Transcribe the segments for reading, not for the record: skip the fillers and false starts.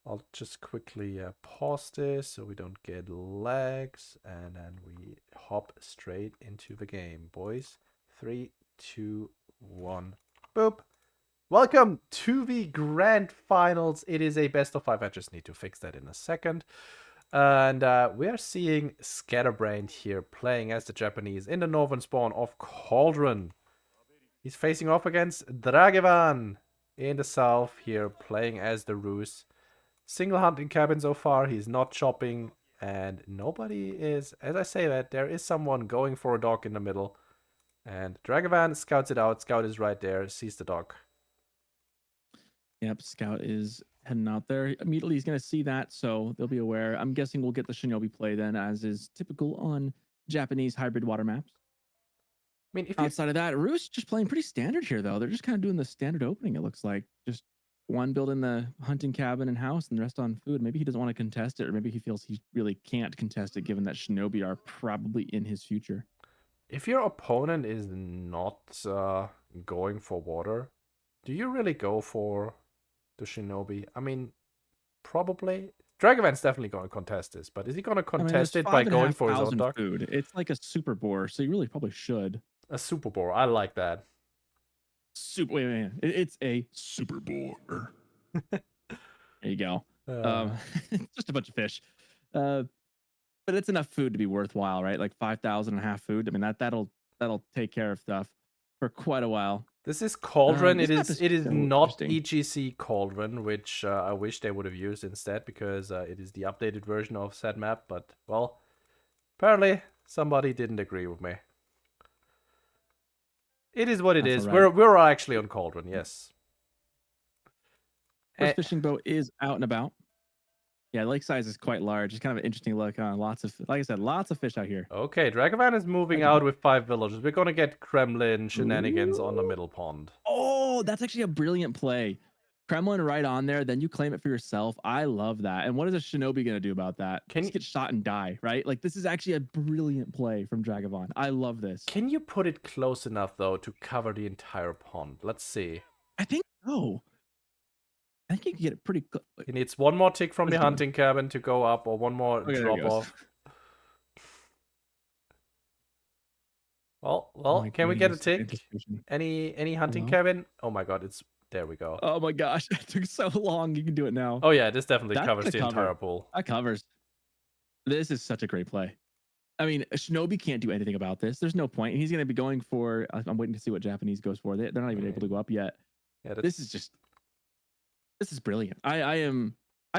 I'll just quickly pause this so we don't get lags, and then we hop straight into the game, boys. 3, 2, 1, boop. Welcome to the grand finals. It is a best of 5. I just need to fix that in a second. And we are seeing Scatterbrained here playing as the Japanese in the northern spawn of Cauldron. He's facing off against Dragevann in the south here, playing as the Rus. Single hunting cabin so far. He's not chopping, and nobody is. As I say that, there is someone going for a dog in the middle, and Dragevann scouts it out. Scout is right there, sees the dog. Yep, Scout is heading out there. Immediately he's going to see that, so they'll be aware. I'm guessing we'll get the Shinobi play then, as is typical on Japanese hybrid water maps. I mean, if outside of that, Rus just playing pretty standard here, though. They're just kind of doing the standard opening, it looks like. Just one building the hunting cabin and house and the rest on food. Maybe he doesn't want to contest it, or maybe he feels he really can't contest it, given that Shinobi are probably in his future. If your opponent is not going for water, do you really go for the Shinobi? I mean, probably. Dragavann's definitely going to contest this, but is he going to contest it by going for his own dog? Food. It's like a super bore, so you really probably should. A super bore. I like that. Wait. It's a super bore. There you go. Just a bunch of fish. But it's enough food to be worthwhile, right? Like 5,000 and a half food. I mean, that'll take care of stuff for quite a while. This is Cauldron. It is not EGC Cauldron, which I wish they would have used instead, because it is the updated version of said map. But, well, apparently somebody didn't agree with me. It is what it is. Right. We're actually on Cauldron, yes. First fishing boat is out and about. Yeah, lake size is quite large. It's kind of an interesting look. Lots of, like I said, lots of fish out here. Okay, Dragevann is moving out with 5 villagers. We're going to get Kremlin shenanigans on the middle pond. Oh, that's actually a brilliant play. Kremlin right on there, then you claim it for yourself. I love that. And what is a Shinobi going to do about that? Just get shot and die, right? Like, this is actually a brilliant play from Dragevann. I love this. Can you put it close enough, though, to cover the entire pond? Let's see. I think so. I think you can get it pretty close. He needs one more tick from the hunting cabin to go up, or one more drop off. Well, can we get a tick? Any hunting cabin? Oh my god, it's... There we go. Oh my gosh, it took so long. You can do it now. Oh yeah, this definitely covers the entire pool. That covers. This is such a great play. I mean, Shinobi can't do anything about this. There's no point. He's going to be going for... I'm waiting to see what Japanese goes for. They're not even able to go up yet. Yeah, this is brilliant. I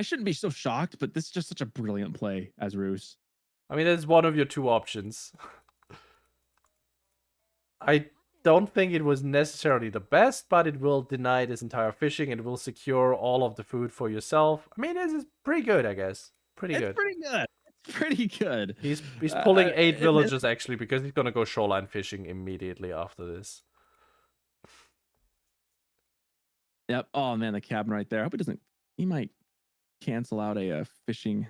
shouldn't be so shocked, but this is just such a brilliant play as Rus. I mean, that's one of your two options. I don't think it was necessarily the best, but it will deny this entire fishing and will secure all of the food for yourself. I mean, this is pretty good, I guess. Pretty good. It's pretty good. He's pulling 8 villages, actually, because he's going to go shoreline fishing immediately after this. Yep. Oh, man, the cabin right there. I hope it doesn't... He might cancel out a fishing...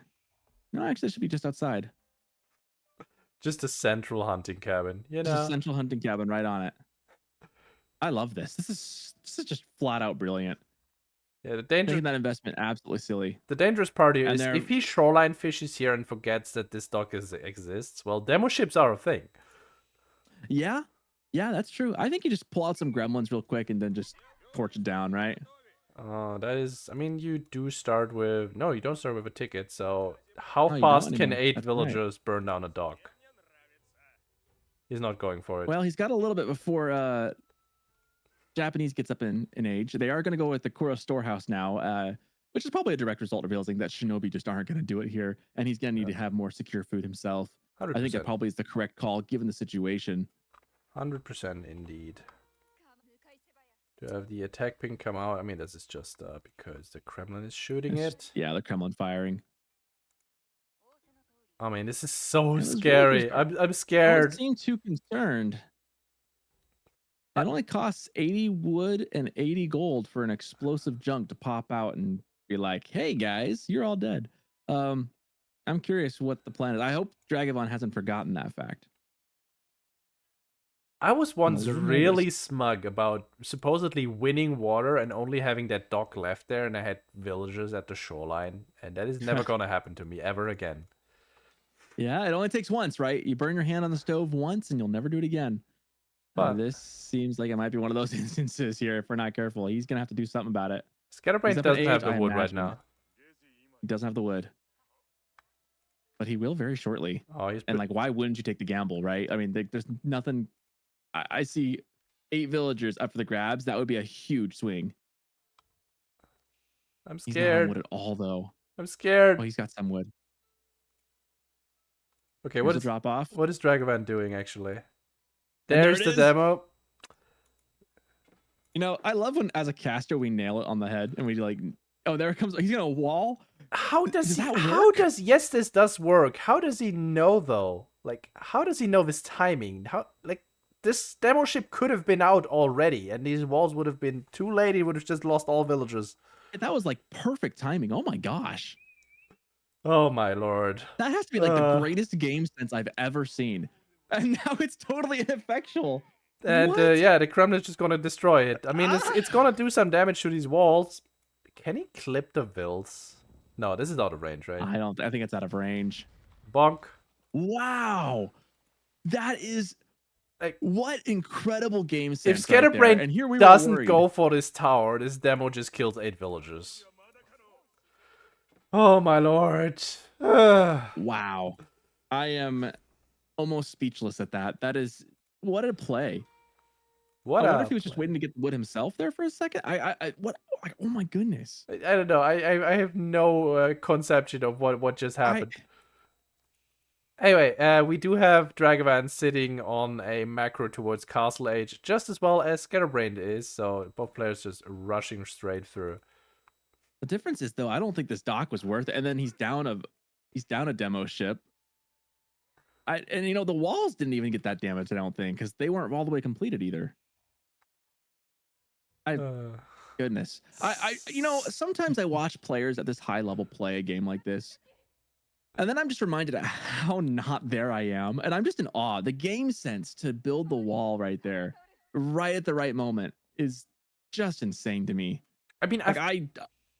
No, actually, it should be just outside. Just a central hunting cabin, you know? Just a central hunting cabin right on it. I love this. This is just flat out brilliant. Yeah, the danger... Making that investment absolutely silly. The dangerous part here is if he shoreline fishes here and forgets that this dock exists, well, demo ships are a thing. Yeah, that's true. I think you just pull out some gremlins real quick and then just torch it down, right? That is... I mean, you do start with... No, you don't start with a ticket, so... How fast can 8 villagers burn down a dock? He's not going for it. Well, he's got a little bit before Japanese gets up in age. They are going to go with the Kuro storehouse now, which is probably a direct result of realizing that Shinobi just aren't going to do it here, and he's going to need to have more secure food himself. 100%. I think it probably is the correct call given the situation. 100% indeed. To have the attack ping come out, I mean, this is just because the Kremlin is shooting it. Yeah, the Kremlin firing. I mean, this is so scary. Really I'm scared. Don't seem too concerned. It only costs 80 wood and 80 gold for an explosive junk to pop out and be like, "Hey guys, you're all dead." I'm curious what the plan is. I hope Dragevann hasn't forgotten that fact. I was once little really nervous. smug about supposedly winning water and only having that dock left there, and I had villagers at the shoreline, and that is never gonna happen to me ever again. Yeah, it only takes once, right? You burn your hand on the stove once and you'll never do it again. But This seems like it might be one of those instances here if we're not careful. He's going to have to do something about it. Scatterbrained doesn't have the I wood right imagine. now. He doesn't have the wood. But he will very shortly. Oh, he's and like, why wouldn't you take the gamble, right? I mean, there's nothing. I see 8 villagers up for the grabs. That would be a huge swing. I'm He's not on scared. wood at all, though. I'm scared. Oh, he's got some wood. Okay, Here's the drop off. What is Dragevann doing actually? There There's the demo. You know, I love when as a caster we nail it on the head and we like, oh, there it comes. He's gonna wall. How does that work? How does yes, this does work. How does he know though? Like, how does he know this timing? How like this demo ship could have been out already, and these walls would have been too late. He would have just lost all villagers. That was like perfect timing. Oh my gosh. Oh my lord. That has to be like the greatest game sense I've ever seen. And now it's totally ineffectual. And yeah, the Kremlin's just gonna destroy it. I mean, it's gonna do some damage to these walls. Can he clip the vills? No, this is out of range, right? I think it's out of range. Bonk. Wow. That is like what incredible game sense. If Scatterbrained and here we doesn't go for this tower, this demo just kills 8 villagers. Oh my lord. Wow. I am almost speechless at that. That is what a play. I wonder if he was just waiting to get wood himself there for a second. What? Oh my goodness. I don't know. I have no conception of what just happened. Anyway, we do have Dragevann sitting on a macro towards Castle Age, just as well as Scatterbrained is. So both players just rushing straight through. The difference is though, I don't think this dock was worth it. And then he's down a demo ship. And you know the walls didn't even get that damage. I don't think because they weren't all the way completed either. Goodness. You know, sometimes I watch players at this high level play a game like this. And then I'm just reminded of how not there I am. And I'm just in awe. The game sense to build the wall right there, right at the right moment is just insane to me. I mean, like,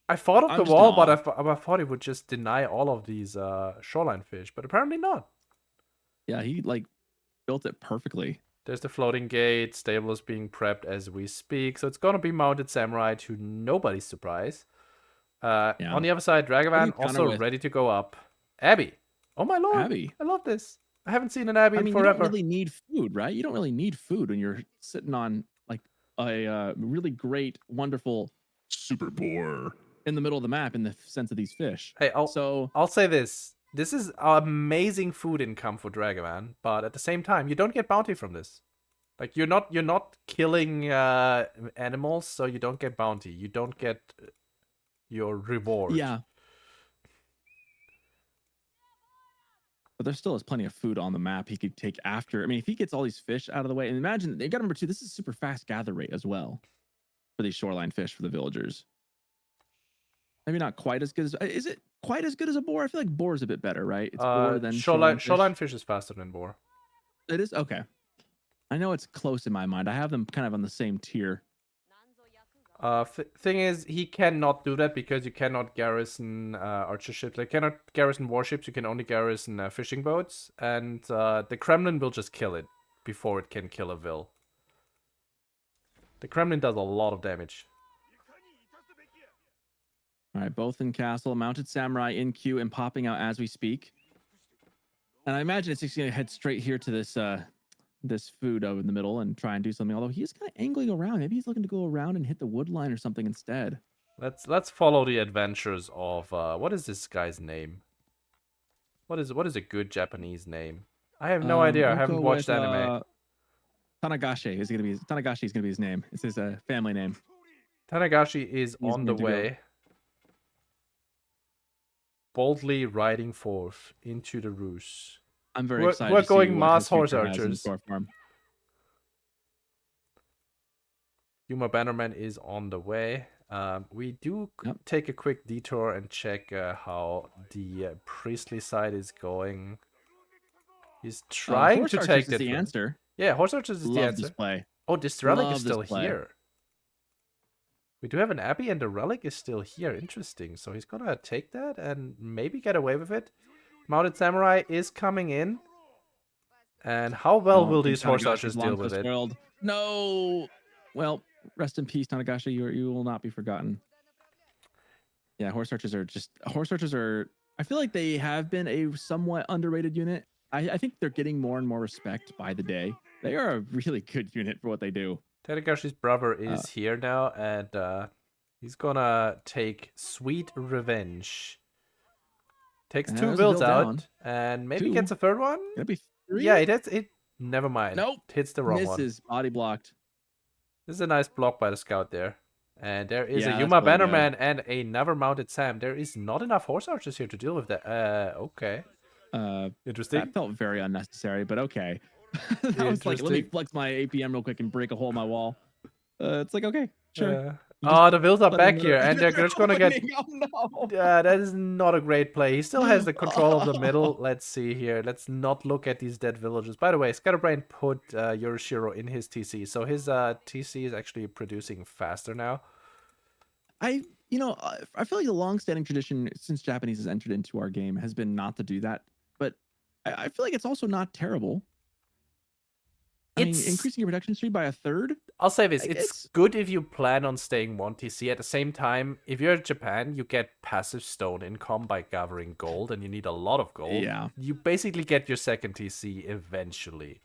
I thought of the wall, but I thought it would just deny all of these shoreline fish, but apparently not. Yeah, he like built it perfectly. There's the floating gate. Stable is being prepped as we speak. So it's going to be mounted samurai to nobody's surprise. On the other side, Dragevann also ready to go up. Abbey. Oh my lord. Abbey. I love this. I haven't seen an Abbey in forever. You don't really need food, right? You don't really need food when you're sitting on like a really great, wonderful super boar in the middle of the map in the sense of these fish. Hey, I'll say this. This is amazing food income for Dragevann, but at the same time, you don't get bounty from this. Like you're not killing animals, so you don't get bounty. You don't get your reward. Yeah. But there still is plenty of food on the map he could take after. I mean, if he gets all these fish out of the way, and imagine they got number 2. This is super fast gather rate as well for these shoreline fish for the villagers. Maybe not quite as good as. Is it quite as good as a boar? I feel like boar is a bit better, right? It's boar than shoreline fish is faster than boar. It is okay. I know it's close in my mind. I have them kind of on the same tier. Thing is, he cannot do that because you cannot garrison archer ships. Like, cannot garrison warships. You can only garrison fishing boats, and the Kremlin will just kill it before it can kill a Vil. The Kremlin does a lot of damage. All right, both in castle, mounted samurai in queue and popping out as we speak. And I imagine it's just going to head straight here to this this food over in the middle and try and do something. Although he's kind of angling around. Maybe he's looking to go around and hit the wood line or something instead. Let's follow the adventures of what is this guy's name? What is a good Japanese name? I have no idea. I haven't watched anime. Tanagashi is gonna be his name. It's his family name. Tanagashi is on the way. Boldly riding forth into the roost. I'm very excited. We're going mass horse archers. Yuma Bannerman is on the way. We do take a quick detour and check how the priestly side is going. He's trying to take the answer. Yeah, horse archers is the Love answer. this play. Oh, this relic Love is still this play. here. We do have an abbey and the relic is still here. Interesting. So he's gonna take that and maybe get away with it. Mounted Samurai is coming in. And how well will these horse archers deal with it? No! Well, rest in peace, Tanagashi. You will not be forgotten. Yeah, horse archers are... I feel like they have been a somewhat underrated unit. I think they're getting more and more respect by the day. They are a really good unit for what they do. Tadagashi's brother is here now, and he's gonna take sweet revenge. Takes 2 vills out, and maybe gets a third one. Gonna be 3? Yeah, it. Never mind. Nope. Hits the wrong one. Misses. Body blocked. This is a nice block by the scout there. And there is a Yuma Bannerman and another mounted Sam. There is not enough horse archers here to deal with that. Okay. Interesting. That felt very unnecessary, but okay. I was like, let me flex my APM real quick and break a hole in my wall. It's like, okay, sure. Oh, the vills are back here, and they're just gonna get... Oh, no. That is not a great play. He still has the control of the middle. Let's see here. Let's not look at these dead villagers. By the way, Scatterbrained put Yorishiro in his TC, so his TC is actually producing faster now. I feel like the long-standing tradition since Japanese has entered into our game has been not to do that, but I feel like it's also not terrible. I mean, increasing your protection speed by 1/3. I'll say this: it's good if you plan on staying 1 TC. At the same time, if you're in Japan, you get passive stone income by gathering gold, and you need a lot of gold. Yeah. You basically get your 2nd TC eventually.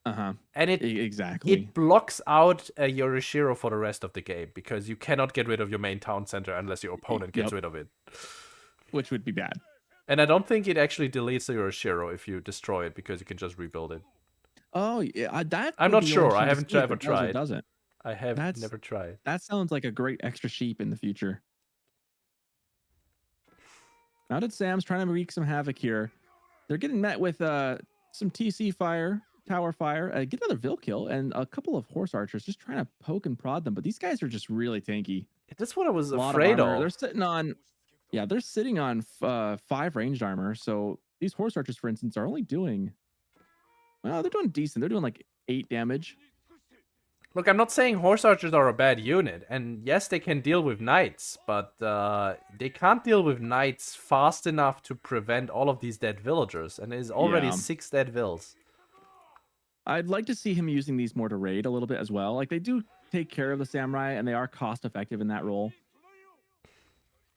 And it blocks out Yorishiro for the rest of the game because you cannot get rid of your main town center unless your opponent gets rid of it, which would be bad. And I don't think it actually deletes the Yorishiro if you destroy it because you can just rebuild it. Oh yeah, that I'm not sure. I haven't ever tried. Doesn't. I have never tried. That sounds like a great extra sheep in the future. Now that Sam's trying to wreak some havoc here, they're getting met with some TC fire, tower fire, get another Vil kill, and a couple of horse archers just trying to poke and prod them. But these guys are just really tanky. That's what I was afraid of. They're sitting on, they're sitting on 5 ranged armor. So these horse archers, for instance, are only doing... Well, they're doing decent. They're doing like 8 damage. Look, I'm not saying horse archers are a bad unit. And yes, they can deal with knights. But they can't deal with knights fast enough to prevent all of these dead villagers. And there's already 6 dead vills. I'd like to see him using these more to raid a little bit as well. Like, they do take care of the samurai, and they are cost effective in that role.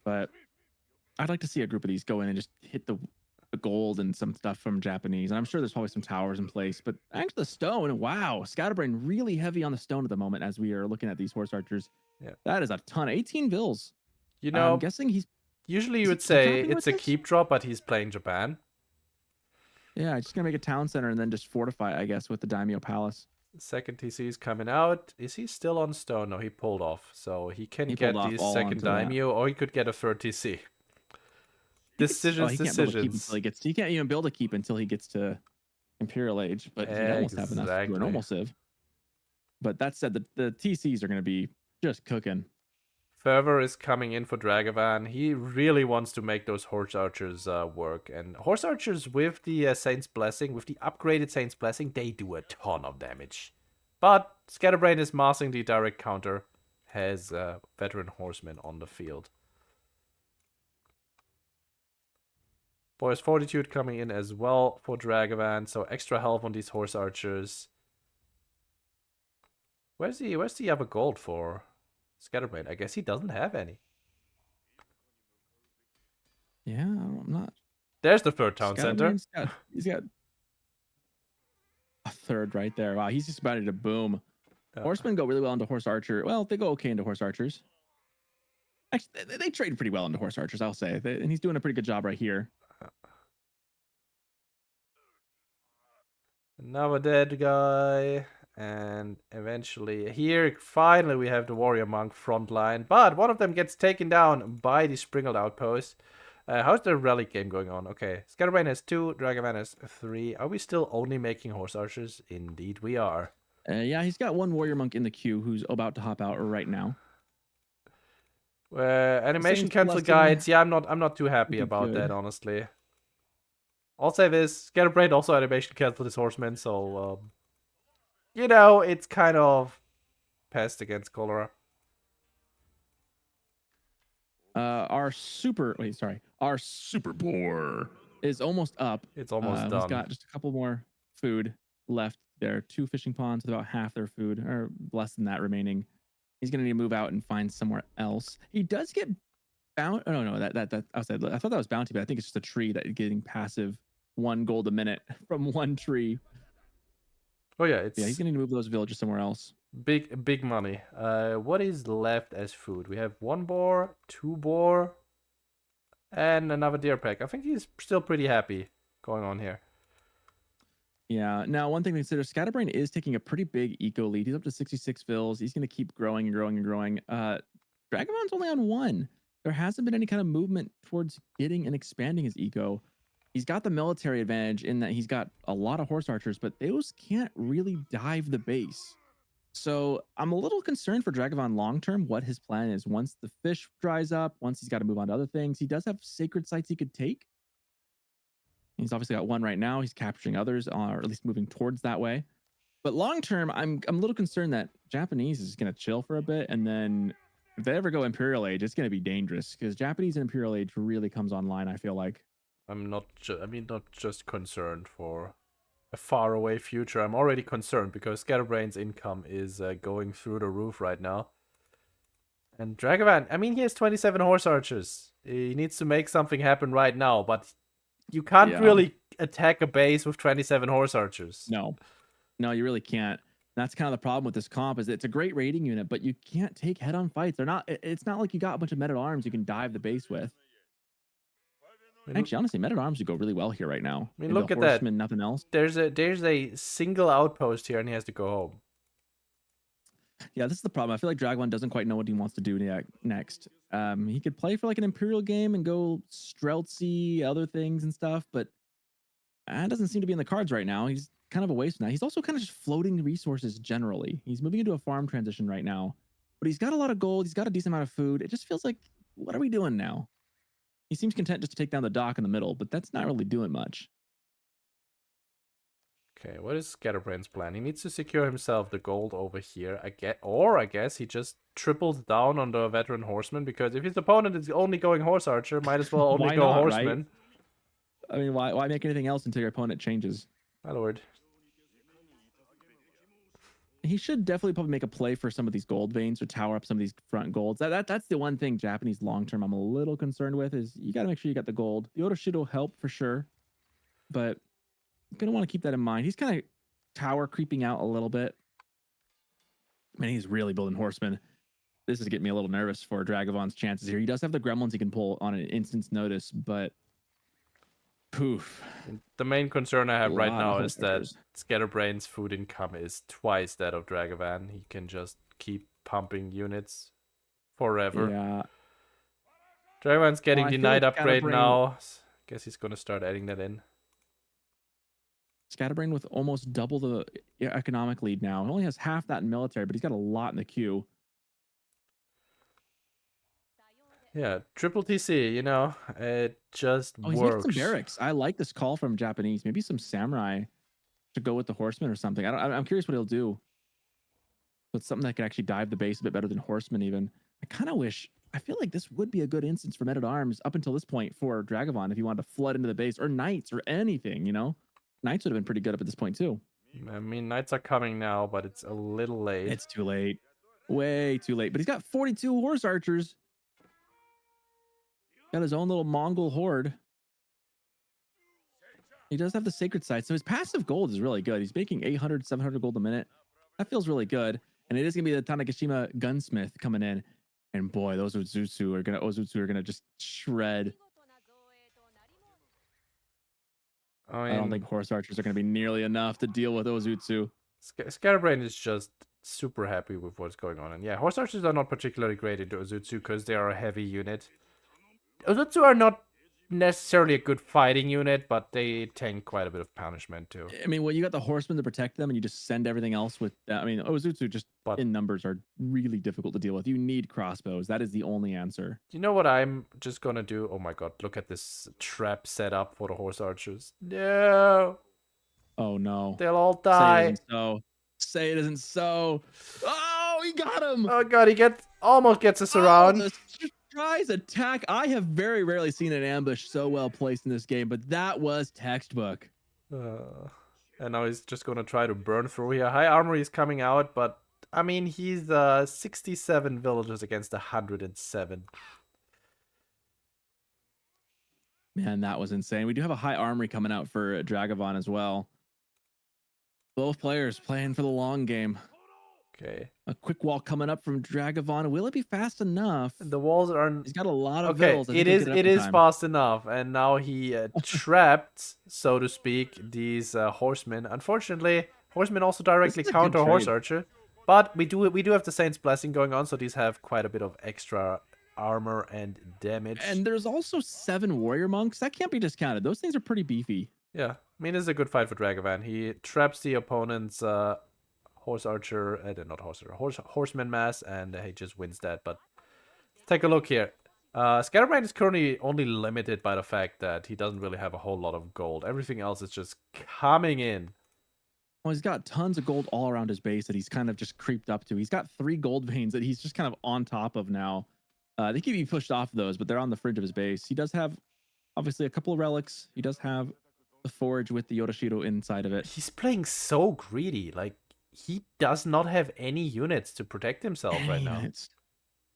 But I'd like to see a group of these go in and just hit the gold and some stuff from Japanese. And I'm sure there's probably some towers in place, but actually the stone, wow, Scatterbrained really heavy on the stone at the moment as we are looking at these horse archers. Yeah, that is a ton. 18 vills. You know, I'm guessing he's... Usually you would say it's a keep drop, but he's playing Japan. Yeah, just gonna make a town center and then just fortify, I guess, with the Daimyo Palace. 2nd TC is coming out. Is he still on stone? No, he pulled off. So he can get the 2nd Daimyo, or he could get a 3rd TC. Decisions. He can't even build a keep until he gets to Imperial Age, but he'd almost have enough for a normal civ. But that said, the TCs are going to be just cooking. Fervor is coming in for Dragevann. He really wants to make those horse archers work. And horse archers with the Saint's Blessing, with the upgraded Saint's Blessing, they do a ton of damage. But Scatterbrained is massing the direct counter, has veteran horsemen on the field. Boy's Fortitude coming in as well for Dragevann, so extra health on these horse archers. Where's the other gold for Scatterbrained? I guess he doesn't have any. Yeah, I'm not. There's the 3rd town center. He's got a 3rd right there. Wow, he's just about to boom. Horsemen go really well into horse archer. Well, they go okay into horse archers. Actually, they trade pretty well into horse archers, I'll say. And he's doing a pretty good job right here. Another dead guy, and eventually here finally we have the warrior monk front line, but one of them gets taken down by the sprinkled outpost. How's the relic game going on? Okay, Scatterbrained has 2, Dragevann has 3. Are we still only making horse archers? Indeed we are. Yeah, he's got 1 warrior monk in the queue who's about to hop out right now. Animation cancel guides. Yeah, I'm not too happy about that, honestly. I'll say this: Scatterbrained also animation canceled his horsemen, so you know, it's kind of pest against cholera. Our super boar is almost up. It's almost done. He's got just a couple more food left there. 2 fishing ponds with about half their food, or less than that remaining. He's gonna need to move out and find somewhere else. He does get bounty. Oh no, that I thought that was bounty, but I think it's just a tree that is getting passive 1 gold a minute from one tree. Oh yeah, he's gonna need to move those villagers somewhere else. Big money. What is left as food? We have 1 boar, 2 boar, and another deer pack. I think he's still pretty happy going on here. Yeah. Now, one thing to consider: Scatterbrained is taking a pretty big eco lead. He's up to 66 fills. He's going to keep growing and growing and growing. Dragavann's only on 1. There hasn't been any kind of movement towards getting and expanding his eco. He's got the military advantage in that he's got a lot of horse archers, but those can't really dive the base. So I'm a little concerned for Dragevann long term what his plan is. Once the fish dries up, once he's got to move on to other things, he does have sacred sites he could take. He's obviously got 1 right now. He's capturing others, or at least moving towards that way. But long term, I'm a little concerned that Japanese is going to chill for a bit, and then if they ever go Imperial Age, it's going to be dangerous because Japanese and Imperial Age really comes online. I feel like I'm not just concerned for a faraway future. I'm already concerned because Scatterbrain's income is going through the roof right now. And Dragevann, I mean, he has 27 horse archers. He needs to make something happen right now, but you can't really attack a base with 27 horse archers. No, you really can't. That's kind of the problem with this comp is it's a great raiding unit, but you can't take head-on fights. It's not like you got a bunch of men-at-arms you can dive the base with. Actually, honestly, men-at-arms would go really well here right now. I mean, look at that. Nothing else. There's a single outpost here, and he has to go home. Yeah, this is the problem. I feel like Dragevann doesn't quite know what he wants to do next. He could play for like an Imperial game and go Streltsy, other things and stuff, but that doesn't seem to be in the cards right now. He's kind of a waste now. He's also kind of just floating resources generally. He's moving into a farm transition right now, but he's got a lot of gold. He's got a decent amount of food. It just feels like, what are we doing now? He seems content just to take down the dock in the middle, but that's not really doing much. Okay, what is Scatterbrain's plan? He needs to secure himself the gold over here. I guess he just triples down on the veteran horseman, because if his opponent is only going horse archer, might as well only go horseman. Right? I mean, why make anything else until your opponent changes? My lord. He should definitely probably make a play for some of these gold veins or tower up some of these front golds. That's the one thing Japanese long term I'm a little concerned with is you got to make sure you got the gold. The Odo Shid will help for sure, but you're going to want to keep that in mind. He's kind of tower creeping out a little bit. Man, he's really building horsemen. This is getting me a little nervous for Dragavann's chances here. He does have the gremlins he can pull on an instant's notice, but poof. The main concern I have right now is that Scatterbrain's food income is twice that of Dragevann. He can just keep pumping units forever. Yeah. Dragavann's getting the knight upgrade now. Guess he's going to start adding that in. Scatterbrained with almost double the economic lead now. He only has half that in military, but he's got a lot in the queue. Yeah, triple TC, you know, it just works. He's got some barracks. I like this call from Japanese. Maybe some samurai to go with the horsemen or something. I'm curious what he'll do. But something that can actually dive the base a bit better than horsemen even. I feel like this would be a good instance for men-at-arms up until this point for Dragevann if you wanted to flood into the base, or knights or anything, you know? Knights would have been pretty good up at this point too. I mean, knights are coming now, but it's a little late. It's too late. Way too late. But he's got 42 horse archers. Got his own little Mongol horde. He does have the sacred site, so his passive gold is really good. He's making 800, 700 gold a minute. That feels really good. And it is going to be the Tanegashima gunsmith coming in. And boy, those Ozutsu are gonna just shred. I don't think horse archers are going to be nearly enough to deal with Ozutsu. Scatterbrained is just super happy with what's going on. And yeah, horse archers are not particularly great into Ozutsu because they are a heavy unit. Ozutsu are not necessarily a good fighting unit, but they tank quite a bit of punishment too. I mean, well, you got the horsemen to protect them, and you just send everything else with. I mean, Ozutsu just in numbers are really difficult to deal with. You need crossbows. That is the only answer. You know what I'm just gonna do? Oh my god, look at this trap set up for the horse archers. No. Oh no. They'll all die. Say it isn't so. Oh, he got him. Oh god, he almost gets us around. The surprise attack. I have very rarely seen an ambush so well placed in this game, but that was textbook. And now he's just gonna try to burn through here. High armory is coming out, but I mean he's 67 villagers against 107. Man, that was insane. We do have a high armory coming out for Dragevann as well. Both players playing for the long game. Okay. A quick wall coming up from Dragevann. Will it be fast enough? The walls are. He's got a lot of okay. vills. It is fast enough, and now he trapped, so to speak, these horsemen. Unfortunately, horsemen also directly counter horse archer, but we do have the Saint's Blessing going on, so these have quite a bit of extra armor and damage. And there's also 7 warrior monks. That can't be discounted. Those things are pretty beefy. Yeah, I mean, this is a good fight for Dragevann. He traps the opponent's horse archer, not horseman mass, and he just wins that. But let's take a look here. Scatterbrained is currently only limited by the fact that he doesn't really have a whole lot of gold. Everything else is just coming in. Well, he's got tons of gold all around his base that he's kind of just creeped up to. He's got 3 gold veins that he's just kind of on top of now. They can be pushed off those, but they're on the fringe of his base. He does have, obviously, a couple of relics. He does have the forge with the Yodashiro inside of it. He's playing so greedy. Like, he does not have any units to protect himself right now.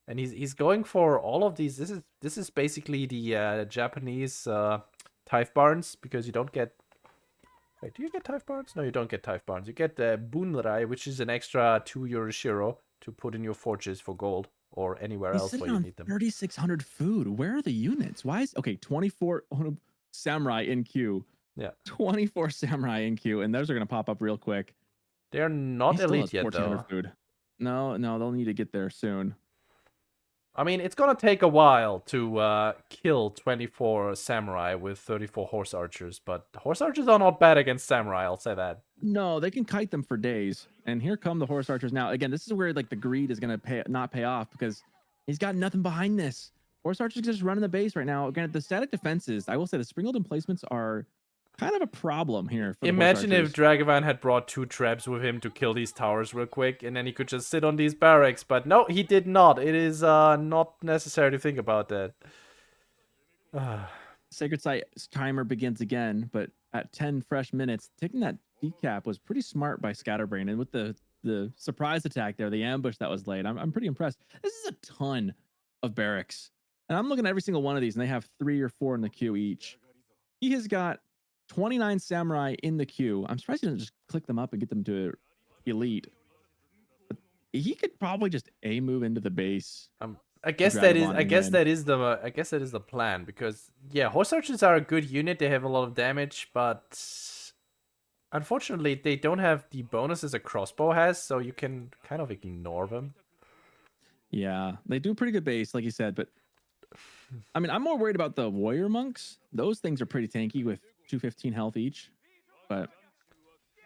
And he's going for all of these. This is basically the Japanese Tithe Barns, because you don't get... Wait, do you get Tithe Barns? No, you don't get Tithe Barns. You get Bunrai, which is an extra 2 Yoroshiro to put in your forges for gold. Or anywhere else where you need them. 3,600 food. Where are the units? Why is 24 samurai in queue? Yeah, 24 samurai in queue, and those are gonna pop up real quick. They're not elite yet, though. Food. No, they'll need to get there soon. I mean, it's gonna take a while to kill 24 samurai with 34 horse archers, but horse archers are not bad against samurai. I'll say that. No, they can kite them for days. And here come the horse archers now. Again, this is where like the greed is gonna not pay off, because he's got nothing behind this. Horse archers just running the base right now. Again, the static defenses, I will say the sprinkled emplacements are kind of a problem here. Imagine if Dragevann had brought 2 traps with him to kill these towers real quick, and then he could just sit on these barracks. But no, he did not. It is not necessary to think about that. Sacred Site timer begins again, but at 10 fresh minutes, taking that decap was pretty smart by Scatterbrained. And with the surprise attack there, the ambush that was laid, I'm pretty impressed. This is a ton of barracks. And I'm looking at every single one of these, and they have 3 or 4 in the queue each. He has got 29 samurai in the queue. I'm surprised he didn't just click them up and get them to elite. But he could probably just move into the base. I guess that is the plan, because yeah, horse archers are a good unit. They have a lot of damage, but unfortunately they don't have the bonuses a crossbow has, so you can kind of ignore them. Yeah, they do a pretty good base, like you said, but I mean, I'm more worried about the warrior monks. Those things are pretty tanky with 215 health each, but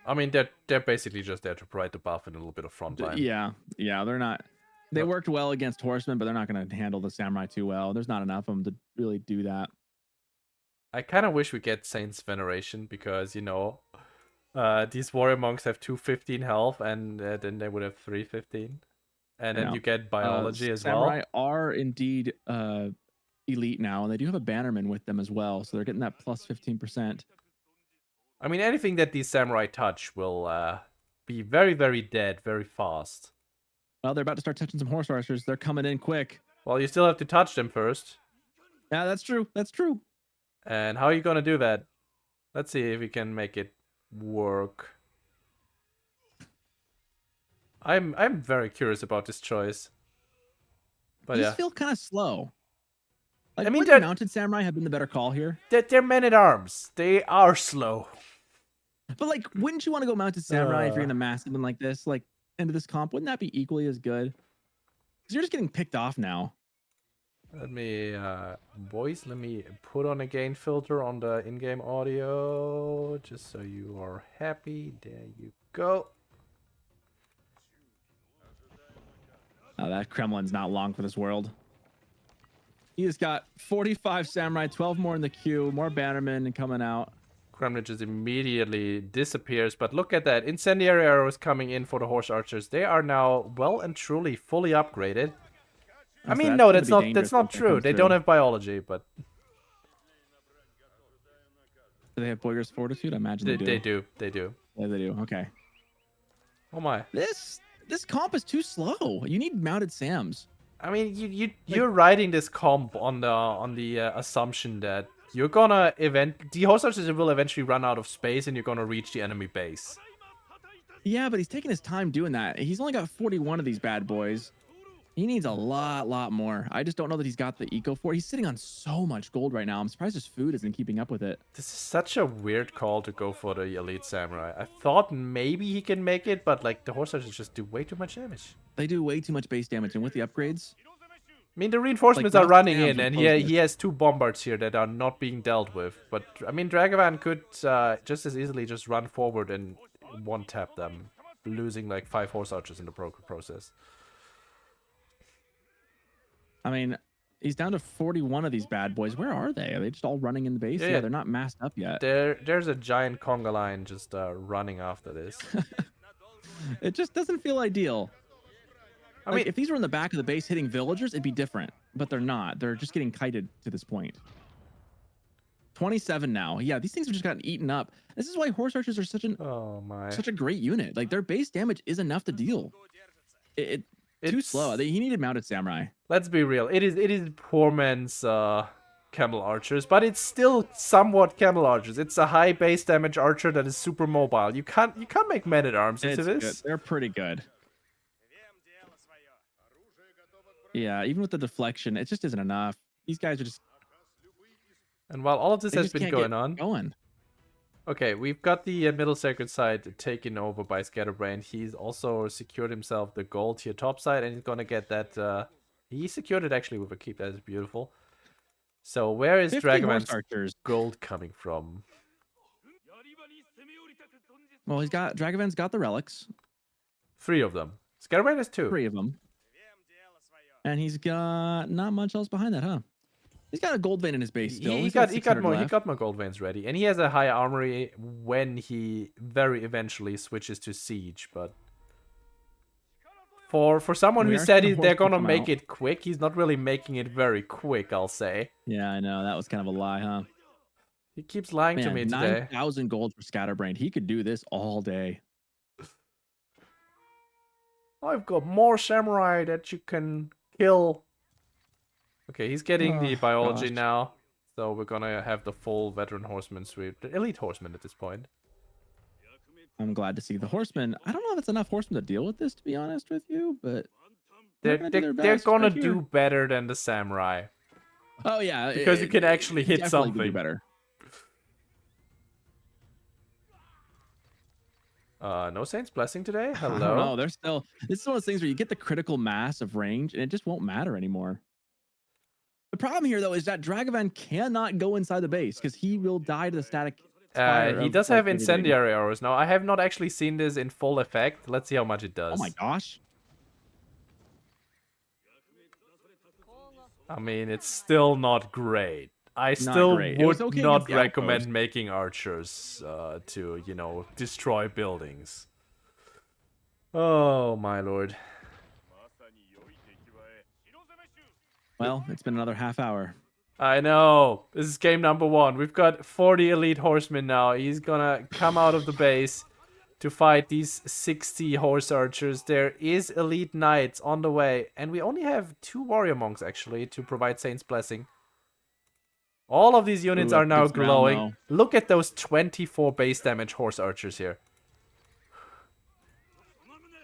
I mean, they're basically just there to provide the buff and a little bit of front line. Yeah, they're not. They worked well against horsemen, but they're not going to handle the samurai too well. There's not enough of them to really do that. I kind of wish we get Saint's Veneration, because, you know, these warrior monks have 215 health, and then they would have 315. And then you get biology as well. Samurai are indeed elite now, and they do have a bannerman with them as well, so they're getting that plus 15%. I mean, anything that these samurai touch will be very, very dead very fast. Well, they're about to start touching some horse archers. They're coming in quick. Well, you still have to touch them first. Yeah, that's true. That's true. And how are you going to do that? Let's see if we can make it work. I'm very curious about this choice. But These feel kind of slow. Like, I mean, the mounted samurai have been the better call here. They're men at arms. They are slow. But like, wouldn't you want to go mounted samurai if you're in a massive one like this? Like, into this comp, wouldn't that be equally as good? Because you're just getting picked off now. Let me, boys, let me put on a gain filter on the in-game audio, just so you are happy. There you go. Oh, that Kremlin's not long for this world. He has got 45 samurai, 12 more in the queue, more bannermen coming out. Gremlin just immediately disappears. But look at that. Incendiary arrows coming in for the horse archers. They are now well and truly fully upgraded. I mean, no, that's not true. They don't have biology, but... Do they have Boyer's Fortitude? I imagine they do. They do. Yeah, they do. Okay. Oh my. This comp is too slow. You need mounted Sams. I mean, you're writing this comp on the assumption that you're gonna the horse archers will eventually run out of space and you're gonna reach the enemy base. Yeah, but he's taking his time doing that. He's only got 41 of these bad boys. He needs a lot more. I just don't know that he's got the eco for it. He's sitting on so much gold right now. I'm surprised his food isn't keeping up with it. This is such a weird call to go for the elite samurai. I thought maybe he can make it, but like the horse archers just do way too much damage. They do way too much base damage, and with the upgrades, I mean, the reinforcements are running in, and he has 2 bombards here that are not being dealt with. But I mean, Dragevann could just as easily just run forward and one-tap them, losing like 5 horse archers in the process. I mean, he's down to 41 of these bad boys. Where are they? Are they just all running in the base? Yeah, they're not masked up yet. There's a giant conga line just running after this. It just doesn't feel ideal. I mean, if these were in the back of the base hitting villagers, it'd be different. But they're not. They're just getting kited to this point. 27 now. Yeah, these things have just gotten eaten up. This is why horse archers are such a great unit. Like, their base damage is enough to deal. It's too slow. He needed mounted samurai. Let's be real. It is poor man's camel archers, but it's still somewhat camel archers. It's a high base damage archer that is super mobile. You can't make men at arms into this. Good. They're pretty good. Yeah, even with the deflection, it just isn't enough. These guys are just... And while all of this has been going on... Okay, we've got the middle sacred side taken over by Scatterbrained. He's also secured himself the gold here top side, and he's gonna get that... he secured it actually with a keep. That is beautiful. So where is Dragavann's gold coming from? Well, Dragavann's got the relics. 3 of them. Scatterbrained has 2. 3 of them. And he's got not much else behind that, huh? He's got a gold vein in his base still. He got more gold veins ready, and he has a high armory when he very eventually switches to siege. But for someone who said they're gonna make it quick, he's not really making it very quick, I'll say. Yeah, I know, that was kind of a lie, huh? He keeps lying to me today. 9,000 gold for Scatterbrained. He could do this all day. I've got more samurai that you can kill. Okay, he's getting the biology now, so we're gonna have the full veteran horseman sweep, the elite horseman at this point. I'm glad to see the horsemen. I don't know if it's enough horsemen to deal with this, to be honest with you, but they're gonna do better than the samurai. Oh yeah, because you can actually hit something. Do better. No Saint's Blessing today? Hello? No, they're still... This is one of those things where you get the critical mass of range, and it just won't matter anymore. The problem here, though, is that Dragevann cannot go inside the base, because he will die to the static fire. He does have incendiary arrows now. I have not actually seen this in full effect. Let's see how much it does. Oh my gosh. I mean, it's still not great. I still would not recommend making archers to, you know, destroy buildings. Oh, my lord. Well, it's been another half hour. I know. This is game number 1. We've got 40 elite horsemen now. He's gonna come out of the base to fight these 60 horse archers. There is elite knights on the way. And we only have 2 warrior monks, actually, to provide Saint's Blessing. All of these units are now glowing. Look at those 24 base damage horse archers here.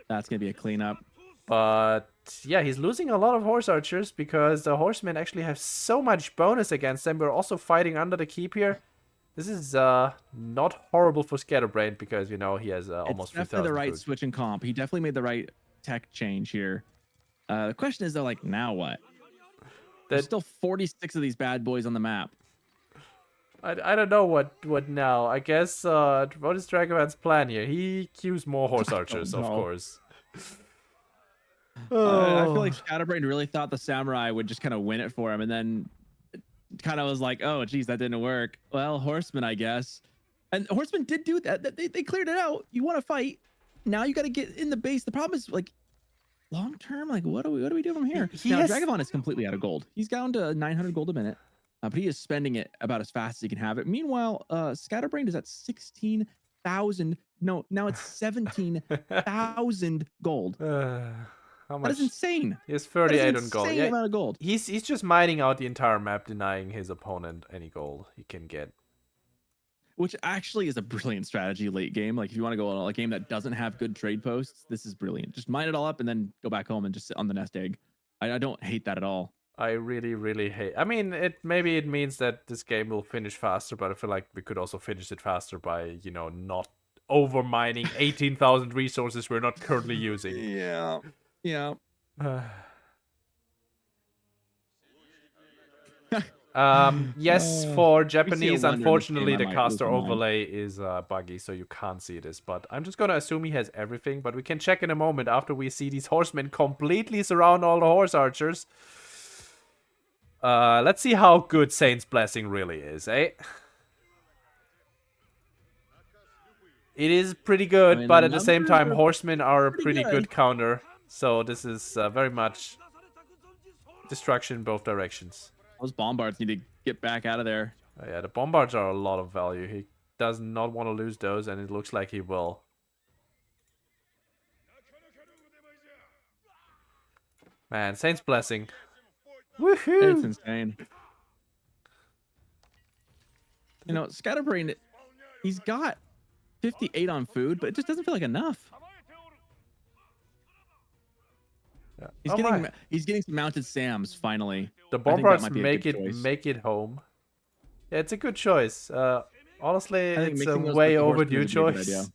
That's going to be a cleanup. But yeah, he's losing a lot of horse archers because the horsemen actually have so much bonus against them. We're also fighting under the keep here. This is not horrible for Scatterbrained because, you know, he has almost 3,000. It's definitely the right switch in comp. He definitely made the right tech change here. The question is, though, like, now what? There's still 46 of these bad boys on the map. I don't know what now. I guess what is Dragavann's plan here? He queues more horse archers, of course. I feel like Scatterbrained really thought the samurai would just kind of win it for him, and then kind of was like, oh geez, that didn't work. Well, horsemen, I guess. And Horsemen did do that. They cleared it out. You want to fight. Now you got to get in the base. The problem is like long term, like what do we do from here? Now Dragevann is completely out of gold. He's down to 900 gold a minute, but he is spending it about as fast as he can have it. Meanwhile, Scatterbrained is at 16,000. No, now it's 17,000 gold. How much? That is insane. He has 38 on gold. Yeah, amount of gold. He's just mining out the entire map, denying his opponent any gold he can get. Which actually is a brilliant strategy late game. Like if you want to go on a game that doesn't have good trade posts, this is brilliant. Just mine it all up and then go back home and just sit on the nest egg. I don't hate that at all. I really, really hate. I mean, maybe it means that this game will finish faster, but I feel like we could also finish it faster by, you know, not over mining 18,000 resources we're not currently using. Yeah. Yeah. Yes, for Japanese, unfortunately, the caster overlay is buggy, so you can't see this. But I'm just gonna assume he has everything. But we can check in a moment after we see these horsemen completely surround all the horse archers. Let's see how good Saint's Blessing really is, eh? It is pretty good, but at the same time, horsemen are a pretty good counter. So this is very much destruction in both directions. Those bombards need to get back out of there. Oh, yeah, the bombards are a lot of value. He does not want to lose those, and it looks like he will. Man, Saint's Blessing. Woohoo! It's insane. You know, Scatterbrained, he's got 58 on food, but it just doesn't feel like enough. Yeah. He's getting some mounted Sams finally. The bombards make it home. Yeah, it's a good choice. Honestly, it's a way overdue choice.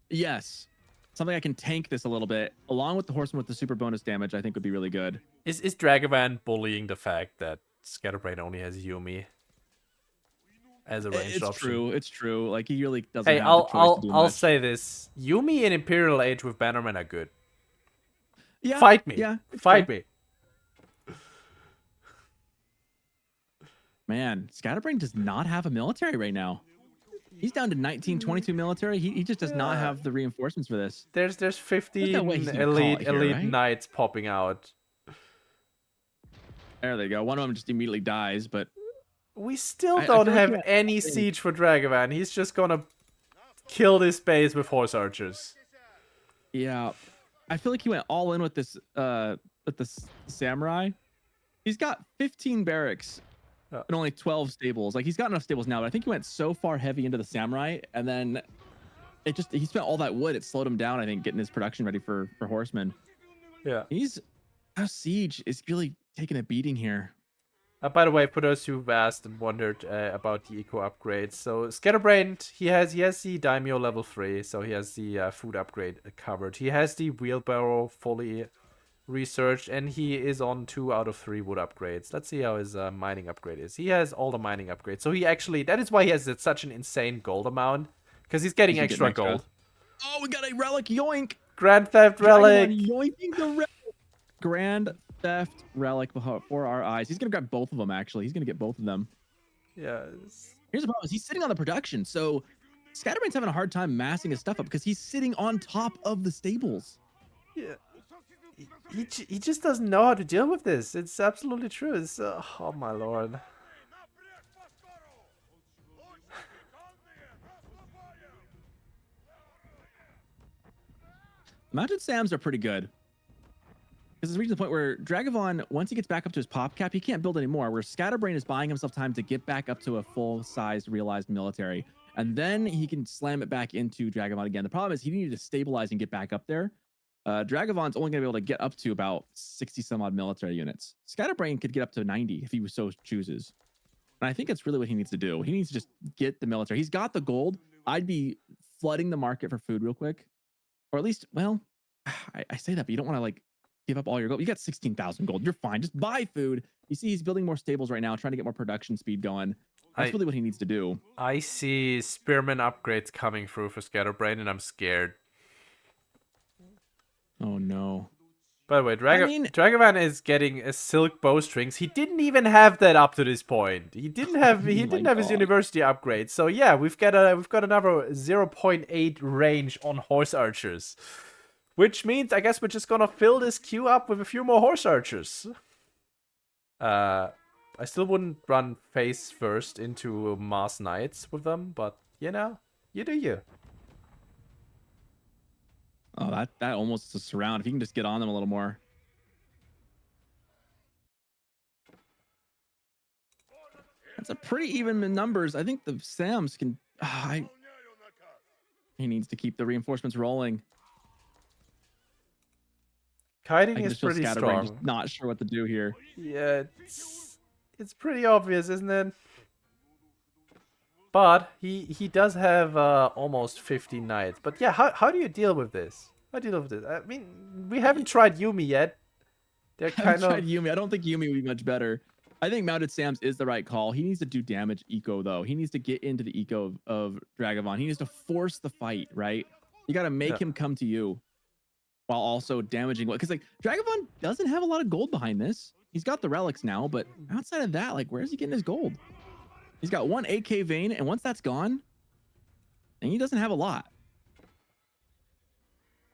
Yes. Something I can tank this a little bit, along with the horseman with the super bonus damage, I think would be really good. Is Dragevann bullying the fact that Scatterbrained only has Yumi as a ranged option? It's true. Like he really doesn't have the choice to do much. I'll say this. Yumi in Imperial Age with Bannermen are good. Yeah. Fight me. Yeah. Fight me. Man, Scatterbrained does not have a military right now. He's down to 1922 military. He just does not have the reinforcements for this. There's 15 elite knights popping out. There they go. One of them just immediately dies, but we still don't have any siege for Dragevann. He's just gonna kill this base with horse archers. Yeah, I feel like he went all in with this samurai. He's got 15 barracks. And only 12 stables. Like he's got enough stables now, but I think he went so far heavy into the samurai, and then he spent all that wood. It slowed him down. I think getting his production ready for horsemen. Yeah, our siege is really taking a beating here. By the way, for those who've asked and wondered about the eco upgrades, so Scatterbrained, he has the daimyo level 3, so he has the food upgrade covered. He has the wheelbarrow fully researched, and he is on 2 out of 3 wood upgrades. Let's see how his mining upgrade is. He has all the mining upgrades, so he actually, that is why he has such an insane gold amount, because he's getting extra gold. Oh, we got a relic, yoink! Grand Theft relic! Yoinking the relic! Grand Theft relic before our eyes. He's gonna grab both of them, actually. He's gonna get both of them. Yes. Here's the problem, he's sitting on the production, so Scatterbrained's having a hard time massing his stuff up because he's sitting on top of the stables. Yeah. He just doesn't know how to deal with this. It's absolutely true. It's, oh my lord. Mounted Sams are pretty good. Because it's reaching the point where Dragevann, once he gets back up to his pop cap, he can't build anymore, where Scatterbrained is buying himself time to get back up to a full-sized realized military. And then he can slam it back into Dragevann again. The problem is he needed to stabilize and get back up there. Dragavon's only going to be able to get up to about 60 some odd military units. Scatterbrained could get up to 90 if he so chooses. And I think that's really what he needs to do. He needs to just get the military. He's got the gold. I'd be flooding the market for food real quick. Or at least, well, I say that, but you don't want to like give up all your gold. You got 16,000 gold. You're fine. Just buy food. You see he's building more stables right now, trying to get more production speed going. That's really what he needs to do. I see spearman upgrades coming through for Scatterbrained, and I'm scared. Oh no. By the way, Dragevann is getting a silk bowstrings. He didn't even have that up to this point. He didn't have his university upgrade. So yeah, we've got another 0.8 range on horse archers. Which means I guess we're just gonna fill this queue up with a few more horse archers. I still wouldn't run face first into mass knights with them, but you know, you do you. Oh, that almost is a surround. If you can just get on them a little more. That's a pretty even in numbers. I think the Sams can... he needs to keep the reinforcements rolling. Kiting is pretty strong. Just not sure what to do here. Yeah, it's pretty obvious, isn't it? But he does have almost 50 knights. But yeah, how do you deal with this? How do you deal with this? I mean, we haven't tried Yumi yet. They're kind of... tried Yumi. I don't think Yumi would be much better. I think Mounted Sams is the right call. He needs to do damage eco, though. He needs to get into the eco of Dragevann. He needs to force the fight, right? You got to make him come to you while also damaging... Because, like, Dragevann doesn't have a lot of gold behind this. He's got the relics now, but outside of that, like, where's he getting his gold? He's got one AK vein, and once that's gone, and he doesn't have a lot.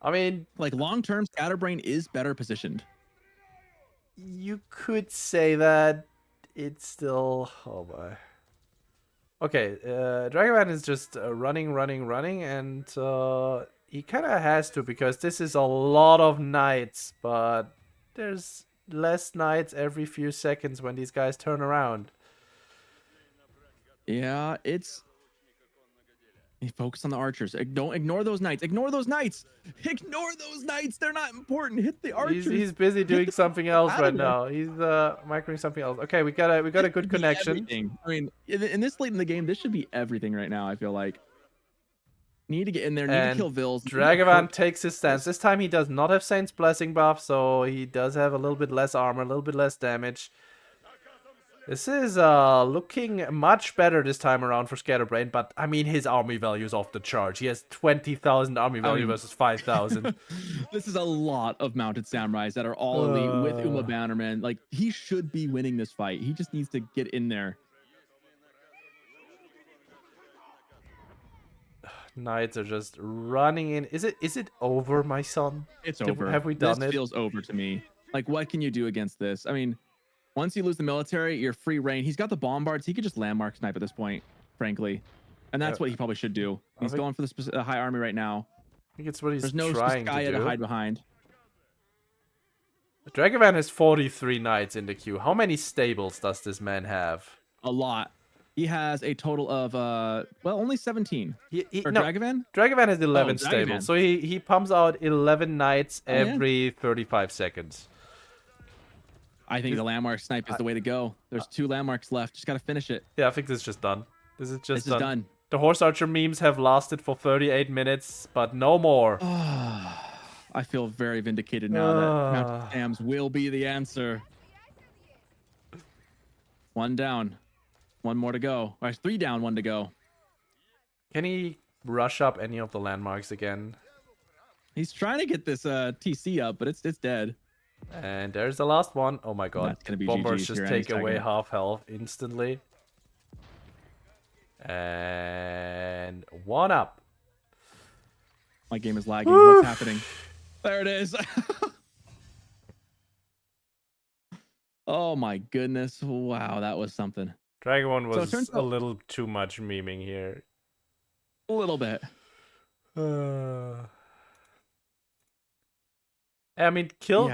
I mean... Like, long-term, Scatterbrained is better positioned. You could say that. It's still... Oh, my. Okay, Dragevann is just running, and he kind of has to, because this is a lot of knights, but there's less knights every few seconds when these guys turn around. Yeah, it's... Focus on the archers. Don't ignore those knights. Ignore those knights. Ignore those knights. They're not important. Hit the archers. He's busy doing something else right now. He's microing something else. Okay, we got a good connection. Everything. I mean, in this late in the game, this should be everything right now. I feel like need to get in there. Need to kill Vils. Dragevann takes his stance. This time he does not have Saint's Blessing buff, so he does have a little bit less armor, a little bit less damage. This is looking much better this time around for Scatterbrained, but I mean his army value is off the charge. He has 20,000 army value versus 5,000. This is a lot of mounted samurais that are all elite with Uma Bannerman. Like, he should be winning this fight. He just needs to get in there. Knights are just running in. Is it over, my son? It's over. Have we done it? This feels over to me. Like, what can you do against this? I mean, once you lose the military, you're free reign. He's got the bombards. He could just landmark snipe at this point, frankly. And that's what he probably should do. He's going for the high army right now. I think it's what he's There's no trying to do. to hide behind. Dragevann has 43 knights in the queue. How many stables does this man have? A lot. He has a total of, well, only 17. Dragevann? Dragevann has 11 stables. So he pumps out 11 knights every 35 seconds. I think the landmark snipe is the way to go. There's 2 landmarks left. Just got to finish it. Yeah, I think this is just done. This is done. The horse archer memes have lasted for 38 minutes, but no more. I feel very vindicated now that Mounted Sams will be the answer. 1 down. 1 more to go. Or 3 down, 1 to go. Can he rush up any of the landmarks again? He's trying to get this TC up, but it's dead. And there's the last one. Oh my god. That's gonna be Bombers GG's just take away half health instantly. And 1 up. My game is lagging. What's happening? There it is. Oh my goodness. Wow, that was something. Dragevann was a little too much memeing here. A little bit. I mean, killed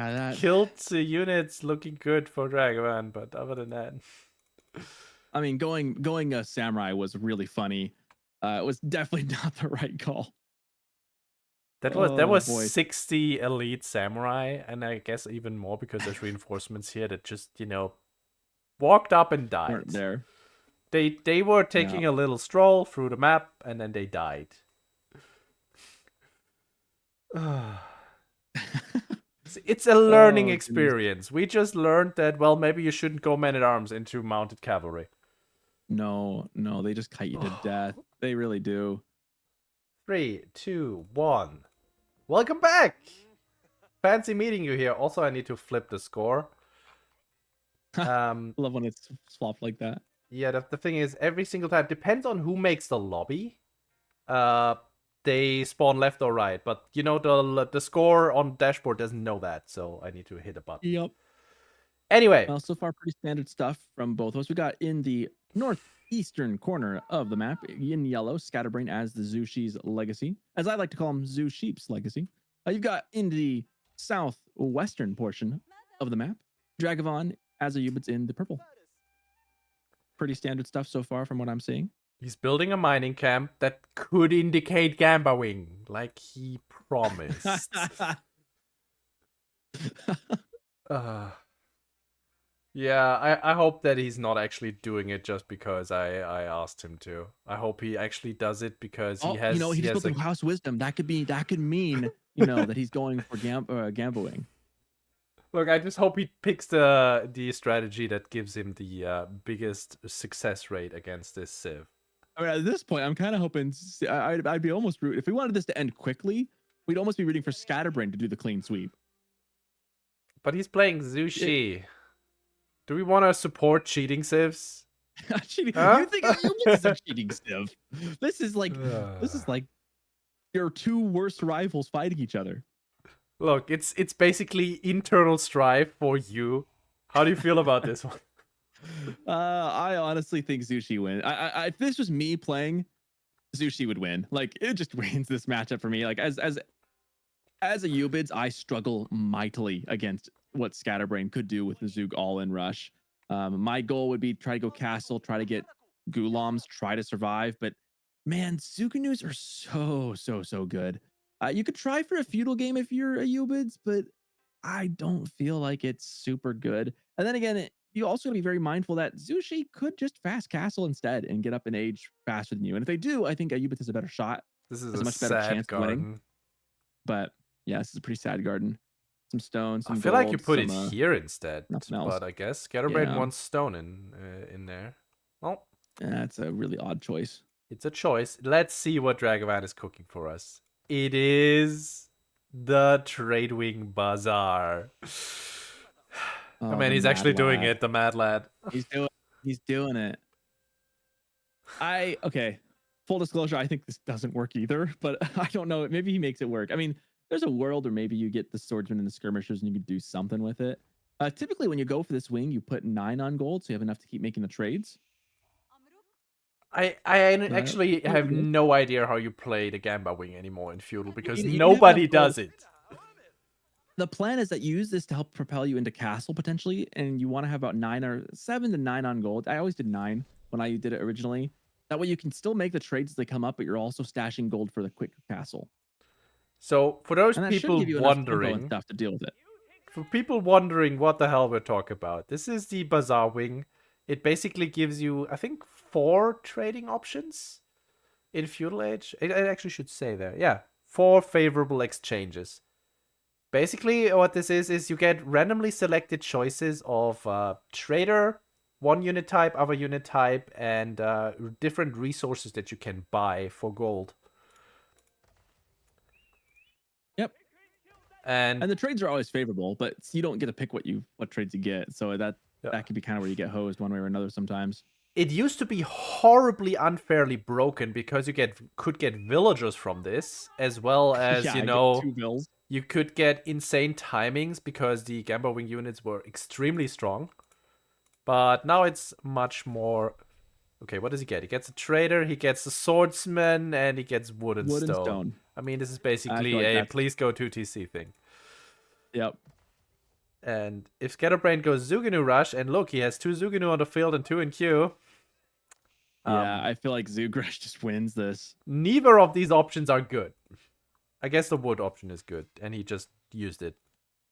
units looking good for Dragevann, but other than that, I mean, going a samurai was really funny. It was definitely not the right call. That was 60 elite samurai, and I guess even more because there's reinforcements here that just walked up and died. Weren't there. They were taking a little stroll through the map, and then they died. It's a learning experience. We just learned that, well, maybe you shouldn't go man-at-arms into mounted cavalry. No, they just kite you to death. They really do. 3, 2, 1. Welcome back! fancy meeting you here. Also, I need to flip the score. I love when it's swapped like that. Yeah, the thing is, every single time, depends on who makes the lobby. They spawn left or right, but you know, the score on dashboard doesn't know that, so I need to hit a button. Yep. Anyway. Well, so far, pretty standard stuff from both of us. We got in the northeastern corner of the map, in yellow, Scatterbrained as the Zushi's legacy, as I like to call him, Zoo Sheep's legacy. You've got in the southwestern portion of the map, Dragevann as Ayyubids in the purple. Pretty standard stuff so far from what I'm seeing. He's building a mining camp that could indicate Gambawing, like he promised. Yeah, I hope that he's not actually doing it just because I asked him to. I hope he actually does it because he has. You know, he just built House Wisdom. That could mean, you know, that he's going for Gambawing. Look, I just hope he picks the strategy that gives him the biggest success rate against this Civ. I mean, at this point, I'm kind of hoping I'd be almost rooting. If we wanted this to end quickly, we'd almost be rooting for Scatterbrained to do the clean sweep. But he's playing Zushi. Do we want to support cheating civs? Cheating? Huh? You think it's a cheating civ? This is like your two worst rivals fighting each other. Look, it's basically internal strife for you. How do you feel about this one? I honestly think Zushi wins. If this was me playing, Zushi would win. Like, it just wins this matchup for me. Like, as Ayyubids, I struggle mightily against what Scatterbrained could do with the Zug all-in rush. My goal would be try to go castle, try to get Gulams, try to survive. But man, Zuganus are so good. You could try for a feudal game if you're Ayyubids, but I don't feel like it's super good. And then again, you also gotta be very mindful that Zushi could just fast castle instead and get up in age faster than you. And if they do, I think Ayyubids has a better shot. This is a much better chance of winning. But yeah, this is a pretty sad garden. Some stone, some I feel gold, like you put it here instead. But I guess Scatterbrained wants stone in there. Well, that's a really odd choice. It's a choice. Let's see what Dragevann is cooking for us. It is the Tradewing Bazaar. Oh man, he's actually doing it, the mad lad. He's doing it. Okay. Full disclosure, I think this doesn't work either, but I don't know. Maybe he makes it work. I mean, there's a world where maybe you get the swordsman and the skirmishers and you can do something with it. Typically, when you go for this wing, you put 9 on gold, so you have enough to keep making the trades. I actually have no idea how you play the Gamba wing anymore in feudal because nobody does it. The plan is that you use this to help propel you into castle potentially, and you want to have about 9 or 7 to 9 on gold. I always did 9 when I did it originally. That way you can still make the trades as they come up, but you're also stashing gold for the quick castle. So for those people wondering, stuff to deal with it. For people wondering what the hell we're talking about, this is the Bazaar wing. It basically gives you, I think, 4 trading options in feudal age. It actually should say there, yeah, 4 favorable exchanges. Basically, what this is you get randomly selected choices of trader, 1 unit type, other unit type, and different resources that you can buy for gold. Yep. And the trades are always favorable, but you don't get to pick what trades you get. So that could be kind of where you get hosed one way or another sometimes. It used to be horribly unfairly broken because you could get villagers from this, as well as, yeah, you know, 2 bills. You could get insane timings because the Gamba wing units were extremely strong. But now it's much more... Okay, what does he get? He gets a trader, he gets a swordsman, and he gets wood and stone. I mean, this is basically a please go 2TC thing. Yep. And if Scatterbrained goes Zuganu Rush, and look, he has 2 Zuganu on the field and 2 in queue. Yeah, I feel like Zug Rush just wins this. Neither of these options are good. I guess the wood option is good, and he just used it.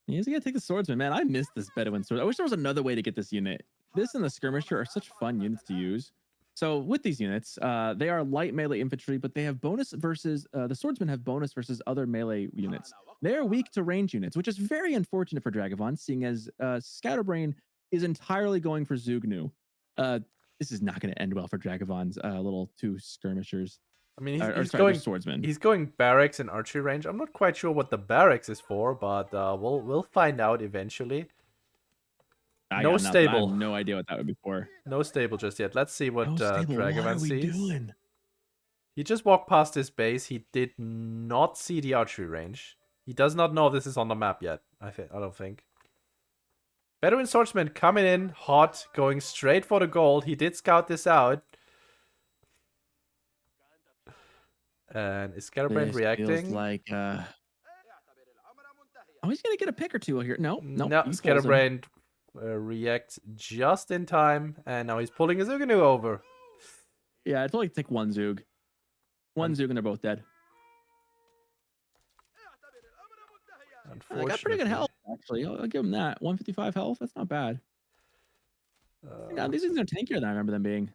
He's gonna take the swordsman. Man, I missed this Bedouin sword. I wish there was another way to get this unit. This and the skirmisher are such fun units to use. So with these units, they are light melee infantry, but they have bonus versus the swordsmen have bonus versus other melee units. They are weak to range units, which is very unfortunate for Dragevann, seeing as Scatterbrained is entirely going for Zugnu. This is not going to end well for Dragavann's little 2 skirmishers. I mean, Or going swordsman. He's going barracks and archery range. I'm not quite sure what the barracks is for, but we'll find out eventually. No stable. I have no idea what that would be for. No stable just yet. Let's see what Dragevann sees. Doing? He just walked past his base. He did not see the archery range. He does not know this is on the map yet. I don't think. Veteran swordsman coming in hot, going straight for the gold. He did scout this out. And is Scatterbrained reacting? Feels like oh, he's gonna get a pick or two here. No, Scatterbrained reacts just in time, and now he's pulling his Uganu over. Yeah, it's only take one Zug. One Zug and they're both dead. They got pretty good health, actually. I'll give him that. 155 health. That's not bad. These things are tankier than I remember them being. Did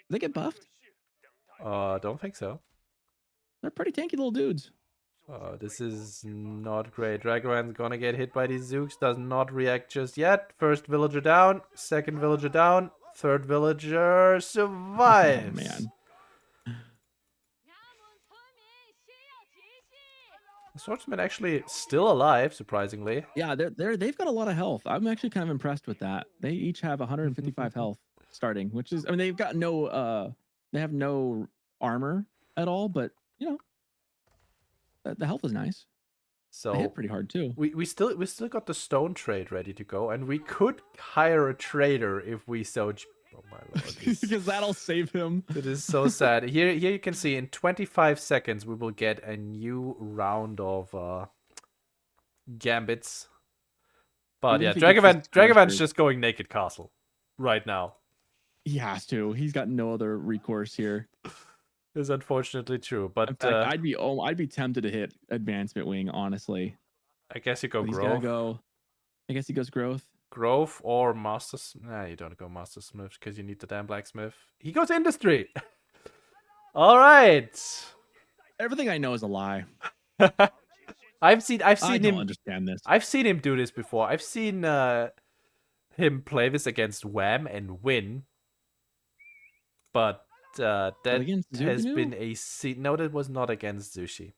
they get buffed? Don't think so. They're pretty tanky little dudes. This is not great. Dragavann's gonna get hit by these Zooks. Does not react just yet. First villager down. Second villager down. Third villager survives. Oh, man. The swordsman actually still alive, surprisingly. Yeah, they've got a lot of health. I'm actually kind of impressed with that. They each have 155 health starting, which is, I mean, they've got no they have no armor at all, but you know, the health is nice. So they hit pretty hard too. We still got the stone trade ready to go, and we could hire a trader if we so. Oh my lord! Because that'll save him. It is so sad. Here you can see in 25 seconds we will get a new round of gambits. But yeah, Dragavann's just going naked castle right now. He has to. He's got no other recourse here. Is unfortunately true, but in fact, I'd be tempted to hit advancement wing, honestly. I guess you go but growth. I guess he goes growth. Growth or master. Nah, you don't go master smith because you need the damn blacksmith. He goes industry. All right. Everything I know is a lie. I've seen I him. don't understand this. I've seen him do this before. I've seen him play this against Wham and win. But that has been a no. That was not against Zushi.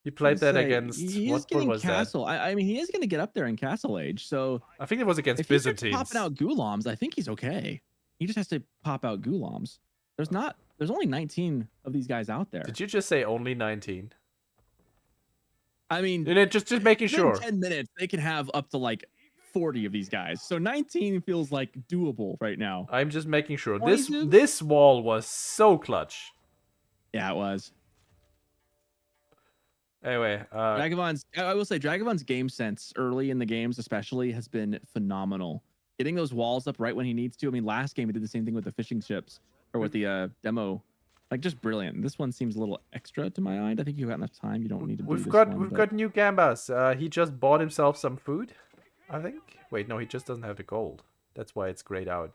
He played that against what was Castle. that? I mean, he is going to get up there in Castle Age. So I think it was against Byzantines. If he's popping out Ghulams, I think he's okay. He just has to pop out Ghulams. There's only 19 of these guys out there. Did you just say only 19? I mean, just making sure. 10 minutes, they can have up to like 40 of these guys. So 19 feels like doable right now. I'm just making sure. This wall was so clutch. Yeah, it was. Anyway, I will say Dragavann's game sense early in the games especially has been phenomenal. Getting those walls up right when he needs to. I mean, last game he did the same thing with the fishing ships or with the demo. Like, just brilliant. This one seems a little extra to my mind. I think you've got enough time. You don't need to do We've got new gambas. He just bought himself some food, I think. Wait, no, he just doesn't have the gold. That's why it's grayed out.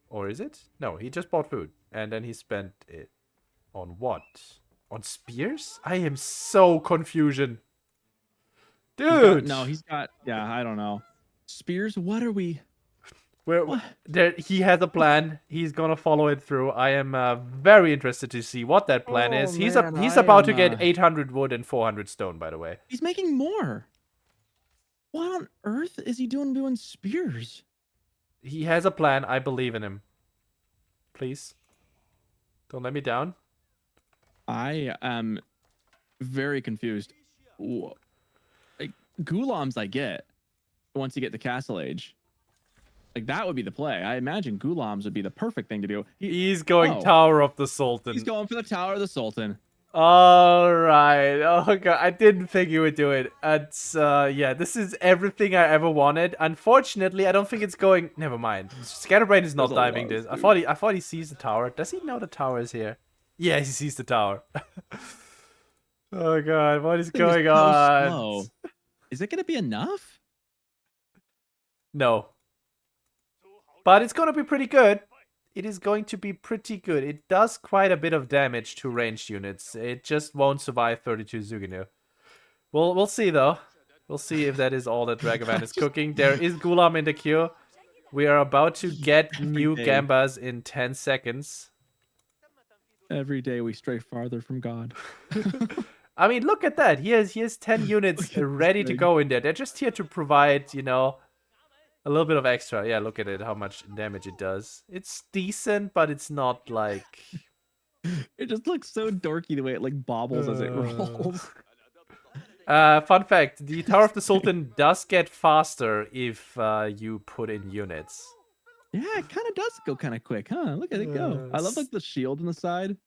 Or is it? No, he just bought food. And then he spent it on what? On spears? I am so confusion. Dude! He's got... Yeah, I don't know. Spears? What are we... He has a plan. He's gonna follow it through. I am very interested to see what that plan is. He's about to get 800 wood and 400 stone, by the way. He's making more. What on earth is he doing spears? He has a plan. I believe in him. Please. Don't let me down. I am very confused. Like, Ghulams I get once you get to Castle Age. Like, that would be the play. I imagine Ghulams would be the perfect thing to do. He's going Tower of the Sultan. He's going for the Tower of the Sultan. All right. Oh, God. I didn't think you would do it. It's, yeah, this is everything I ever wanted. Unfortunately, I don't think it's going... Never mind. Scatterbrained is not diving this. I thought he sees the tower. Does he know the tower is here? Yeah, he sees the tower. Oh, God. What is going on? Slow. Is it going to be enough? No. But it's going to be pretty good. It is going to be pretty good. It does quite a bit of damage to ranged units. It just won't survive 32 Zuginu. We'll see, though. We'll see if that is all that Dragevann is cooking. There is Gulam in the queue. We are about to get Every new day. Gambas in 10 seconds. Every day we stray farther from God. I mean, look at that. He has 10 units ready to go in there. They're just here to provide, you know, a little bit of extra. Yeah, look at it, how much damage it does. It's decent, but it's not like... It just looks so dorky the way it like bobbles as it rolls. Fun fact, the Tower of the Sultan does get faster if you put in units. Yeah, it kind of does go kind of quick, huh? Look at it go. I love like the shield on the side.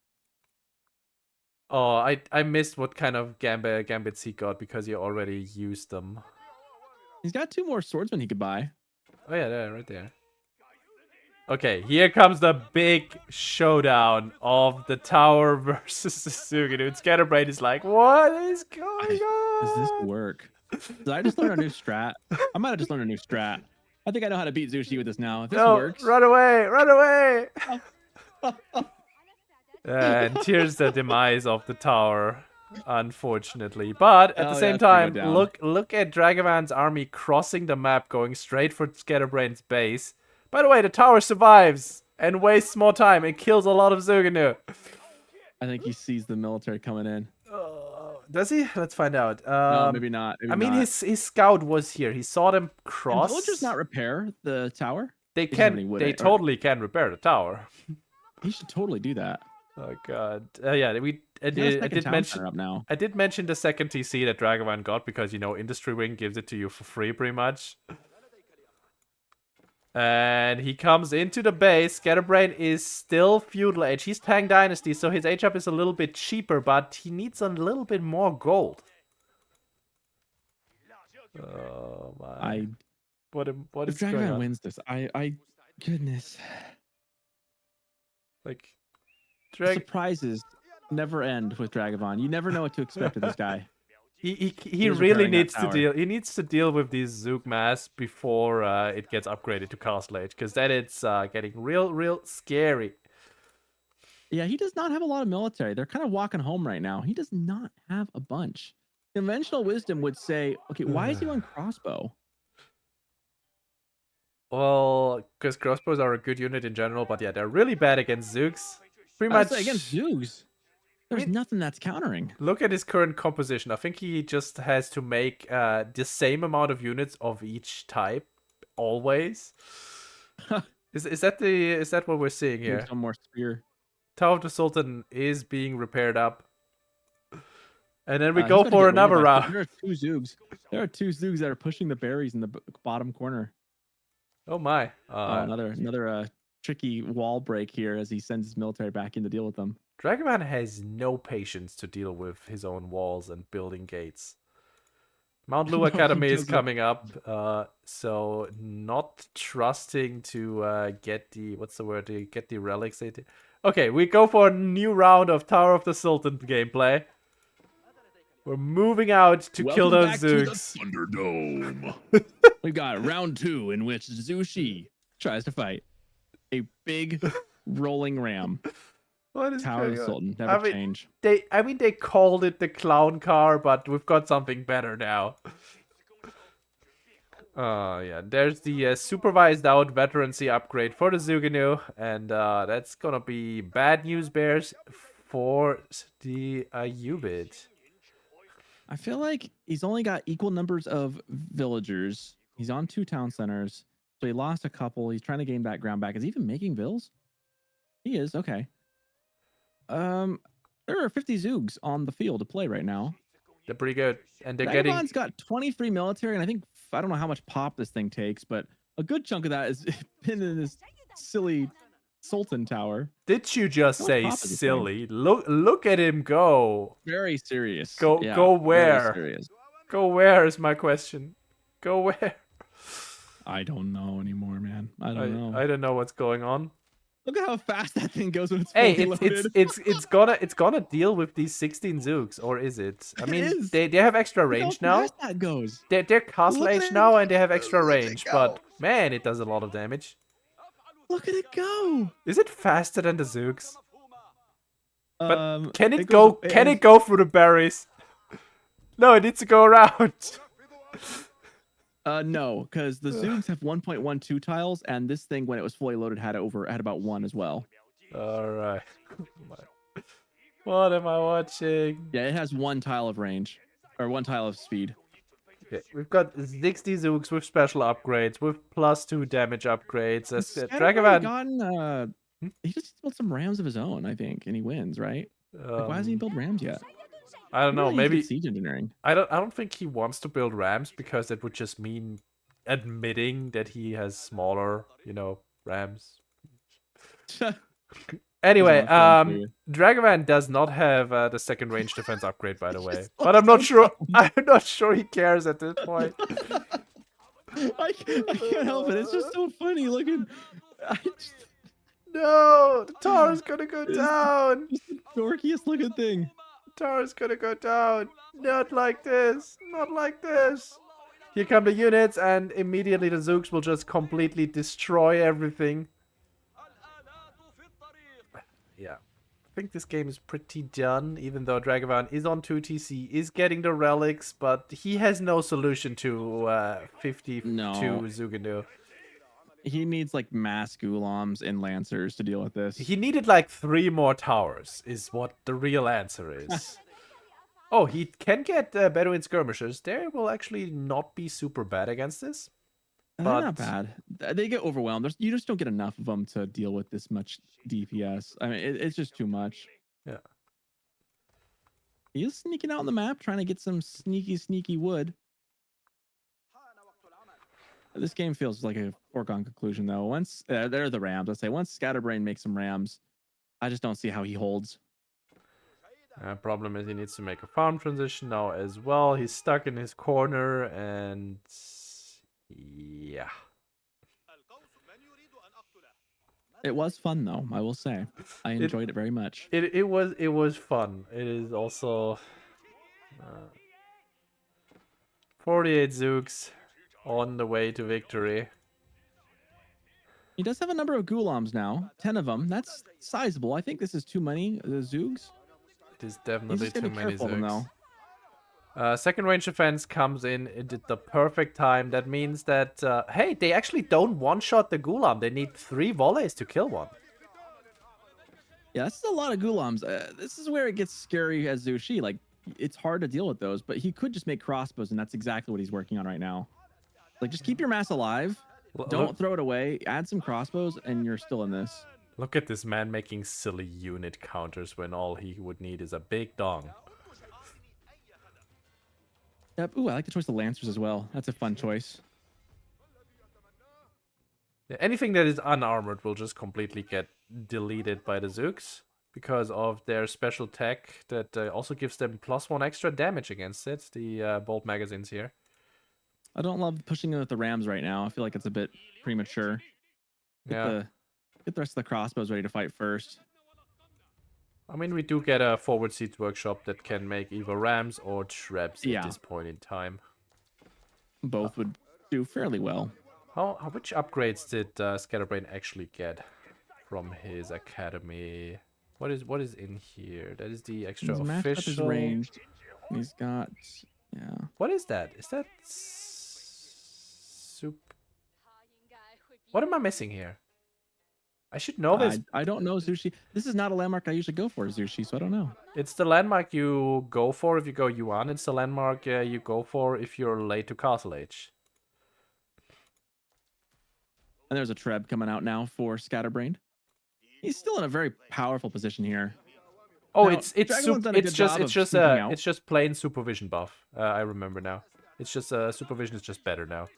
Oh, I missed what kind of gambits he got because he already used them. He's got 2 more swordsmen he could buy. Oh yeah, they're right there. Okay, here comes the big showdown of the tower versus the Suganu. Scatterbrained is like, what is going on? Does this work? Did I just learn a new strat? I might have just learned a new strat. I think I know how to beat Zushi with this now. If this works. Run away! Run away! And here's the demise of the tower, unfortunately. But at the same time, look at Dragevann's army crossing the map, going straight for Scatterbrained's base. By the way, the tower survives and wastes more time and kills a lot of Zuganu. I think he sees the military coming in. Does he? Let's find out. No, maybe not. Maybe I mean, not. his scout was here. He saw them cross. Can villagers not repair the tower? They can. They totally can repair the tower. He should totally do that. Oh god. Yeah, I did mention up now. I did mention the second TC that Dragevann got because, you know, Industry Wing gives it to you for free pretty much. And he comes into the base. Scatterbrained is still feudal age. He's Tang Dynasty, so his age up is a little bit cheaper, but he needs a little bit more gold. Oh my. What is going on? If Dragevann wins this, I goodness. Like surprises never end with Dragevann. You never know what to expect of this guy. He really needs to deal. He needs to deal with these Zook mass before it gets upgraded to Castle Age, because then it's getting real scary. Yeah, he does not have a lot of military. They're kind of walking home right now. He does not have a bunch. Conventional wisdom would say, okay, why is he on crossbow? Well, because crossbows are a good unit in general, but yeah, they're really bad against Zooks. Pretty much against Zooks. There's nothing that's countering. Look at his current composition. I think he just has to make the same amount of units of each type always. Is that what we're seeing here? Some more spear. Tower of the Sultan is being repaired up. And then we go for another round. There are 2 Zoogs. There are 2 Zoogs that are pushing the berries in the bottom corner. Oh my. Another tricky wall break here as he sends his military back in to deal with them. Dragevann has no patience to deal with his own walls and building gates. Mount Lu Academy is coming up, so not trusting to get the get the relics. Okay, we go for a new round of Tower of the Sultan gameplay. We're moving out to kill those Zooks. Thunderdome. We've got round 2 in which Zushi tries to fight a big rolling ram. What is Tower of the Sultan never change. They called it the clown car, but we've got something better now. Oh yeah, there's the supervised out veterancy upgrade for the Zuganu, and that's gonna be bad news bears for the Ayyubids. I feel like he's only got equal numbers of villagers. He's on 2 town centers, so he lost a couple. He's trying to gain that ground back. Is he even making vills? He is. Okay. There are 50 Zoogs on the field to play right now. They're pretty good, and they're Dragon's got 23 military, and I don't know how much pop this thing takes, but a good chunk of that is pinned in this silly Sultan Tower. Did you just say silly? Look at him go. Very serious. Go where? Go where is my question. Go where? I don't know anymore, man. I don't know. I don't know what's going on. Look at how fast that thing goes when it's fully loaded. it's gonna deal with these 16 Zooks, or is it? I mean, they have extra range now. How fast that goes. They're Castle Age now, and they have extra range, but man, it does a lot of damage. Look at it go. Is it faster than the Zooks? But can it go? Can it go through the berries? No, it needs to go around. No, because the Zoogs have 1.12 tiles, and this thing, when it was fully loaded, had about 1 as well. All right. What am I watching? Yeah, it has 1 tile of range, or 1 tile of speed. Okay, we've got 60 Zooks with special upgrades, with +2 damage upgrades. Dragevann, he just built some Rams of his own, I think, and he wins, right? Like, why hasn't he built Rams yet? I don't know. Maybe siege engineering. I don't think he wants to build Rams because it would just mean admitting that he has smaller, Rams. Anyway, Dragevann does not have the second range defense upgrade, by the way. But I'm not sure. I'm not sure he cares at this point. I can't help it. It's just so funny looking. No, the tower is gonna go down. It's the dorkiest looking thing. The tower is gonna go down. Not like this. Not like this. Here come the units, and immediately the Zooks will just completely destroy everything. Yeah. I think this game is pretty done, even though Dragevann is on 2TC, is getting the relics, but he has no solution to 52 Zuganu. He needs like mass Ghulams and Lancers to deal with this. He needed like 3 more towers, is what the real answer is. Oh, he can get Bedouin skirmishers. They will actually not be super bad against this. They're not bad. They get overwhelmed. You just don't get enough of them to deal with this much DPS. I mean, it's just too much. Yeah. He's sneaking out on the map, trying to get some sneaky wood. This game feels like a foregone conclusion, though. Once they're the Rams, let's say. Once Scatterbrained makes some Rams, I just don't see how he holds. Problem is he needs to make a farm transition now as well. He's stuck in his corner, and yeah. It was fun, though, I will say. I enjoyed it very much. It was fun. It is also 48 Zooks on the way to victory. He does have a number of Ghulams now. 10 of them. That's sizable. I think this is too many Zoogs. It is definitely too many Zoogs. Though. Second range defense comes in at the perfect time. That means that, hey, they actually don't one-shot the Ghulam. They need 3 volleys to kill one. Yeah, that's a lot of Ghulams. This is where it gets scary as Zushi. Like, it's hard to deal with those, but he could just make crossbows, and that's exactly what he's working on right now. Like, just keep your mass alive. Don't throw it away. Add some crossbows, and you're still in this. Look at this man making silly unit counters when all he would need is a big dong. Yep. Ooh, I like the choice of Lancers as well. That's a fun choice. Yeah, anything that is unarmored will just completely get deleted by the Zooks because of their special tech that also gives them +1 extra damage against it. The bolt magazines here. I don't love pushing in with the Rams right now. I feel like it's a bit premature. Get the rest of the crossbows ready to fight first. I mean, we do get a forward siege workshop that can make either Rams or Trebs at this point in time. Both would do fairly well. Which upgrades did Scatterbrained actually get from his academy? What is in here? That is the extra official. His ranged. He's got What is that? Is that soup? What am I missing here? I should know this. I don't know Zushi. This is not a landmark I usually go for, Zushi, so I don't know. It's the landmark you go for if you go Yuan. It's the landmark you go for if you're late to Castle Age. And there's a Treb coming out now for Scatterbrained. He's still in a very powerful position here. Oh, now, it's just plain supervision buff. I remember now. It's just supervision is just better now.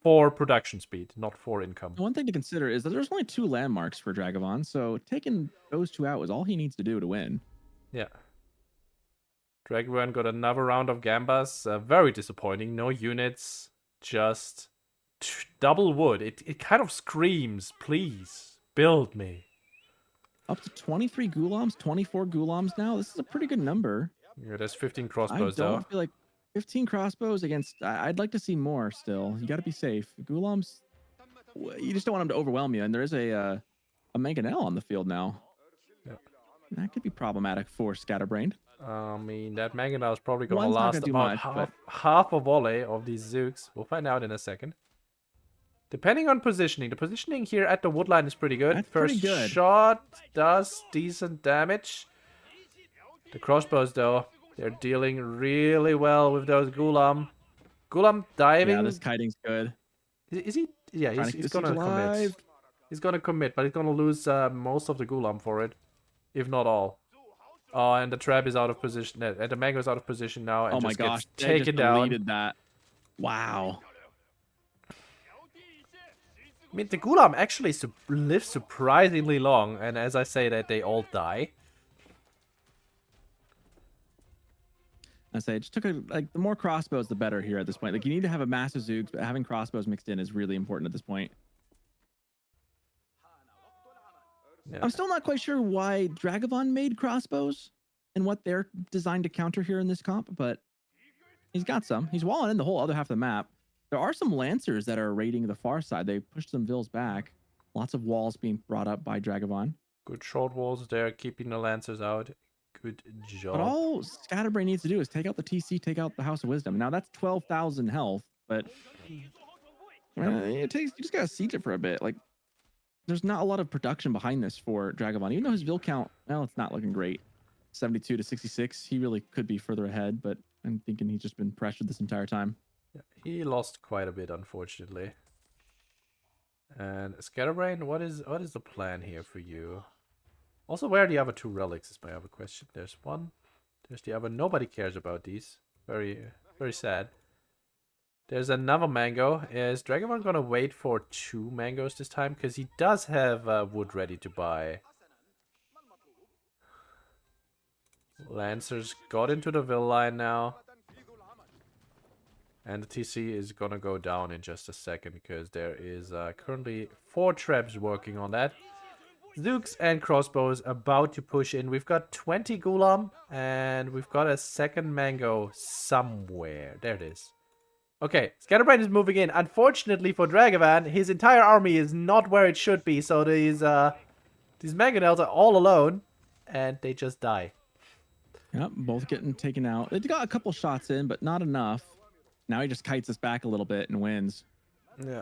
For production speed, not for income. One thing to consider is that there's only 2 landmarks for Dragevann, so taking those 2 out was all he needs to do to win. Yeah. Dragevann got another round of Gambas. Very disappointing. No units, just double wood. It kind of screams, please, build me. Up to 23 Ghulams, 24 Ghulams now. This is a pretty good number. Yeah, there's 15 crossbows, though. I don't feel like 15 crossbows against... I'd like to see more still. You got to be safe. Ghulams, you just don't want them to overwhelm you. And there is a Mangonel on the field now. Yeah. That could be problematic for Scatterbrained. I mean, that Mangonel is probably going to One's not last gonna do about much, half a volley of these Zooks. We'll find out in a second. Depending on positioning. The positioning here at the woodline is pretty good. That's First pretty good. shot does decent damage. The crossbows, though, they're dealing really well with those Gulam. Gulam diving. Yeah, this kiting's good. Is he? Yeah, he's going to commit. Alive. He's going to commit, but he's going to lose most of the Gulam for it. If not all. Oh, and the trap is out of position. And the mango is out of position now. And Oh my just gosh, gets taken down. Deleted that. Wow. I mean, the Gulam actually live surprisingly long. And as I say that, they all die. I say, it just took the more crossbows, the better here at this point. Like, you need to have a massive Zooks, but having crossbows mixed in is really important at this point. Yeah. I'm still not quite sure why Dragevann made crossbows and what they're designed to counter here in this comp, but he's got some. He's walling in the whole other half of the map. There are some Lancers that are raiding the far side. They pushed some Vills back. Lots of walls being brought up by Dragevann. Good short walls there, keeping the Lancers out. Good job. But all Scatterbrained needs to do is take out the TC, take out the House of Wisdom. Now that's 12,000 health, but you just gotta siege it for a bit. Like, there's not a lot of production behind this for Dragevann. Even though his Vil count, well, it's not looking great. 72 to 66. He really could be further ahead, but I'm thinking he's just been pressured this entire time. Yeah, he lost quite a bit, unfortunately. And Scatterbrained, what is the plan here for you? Also, where are the other two relics is my other question. There's one. There's the other. Nobody cares about these. Very, very sad. There's another mango. Is Dragevann gonna wait for 2 mangoes this time? Because he does have wood ready to buy. Lancers got into the Vil line now. And the TC is gonna go down in just a second because there is currently 4 traps working on that. Zooks and crossbows about to push in. We've got 20 Gulam and we've got a second mango somewhere. There it is. Okay, Scatterbrained is moving in. Unfortunately for Dragevann, his entire army is not where it should be. So these mangonels are all alone and they just die. Yep, both getting taken out. They got a couple shots in, but not enough. Now he just kites us back a little bit and wins. Yeah.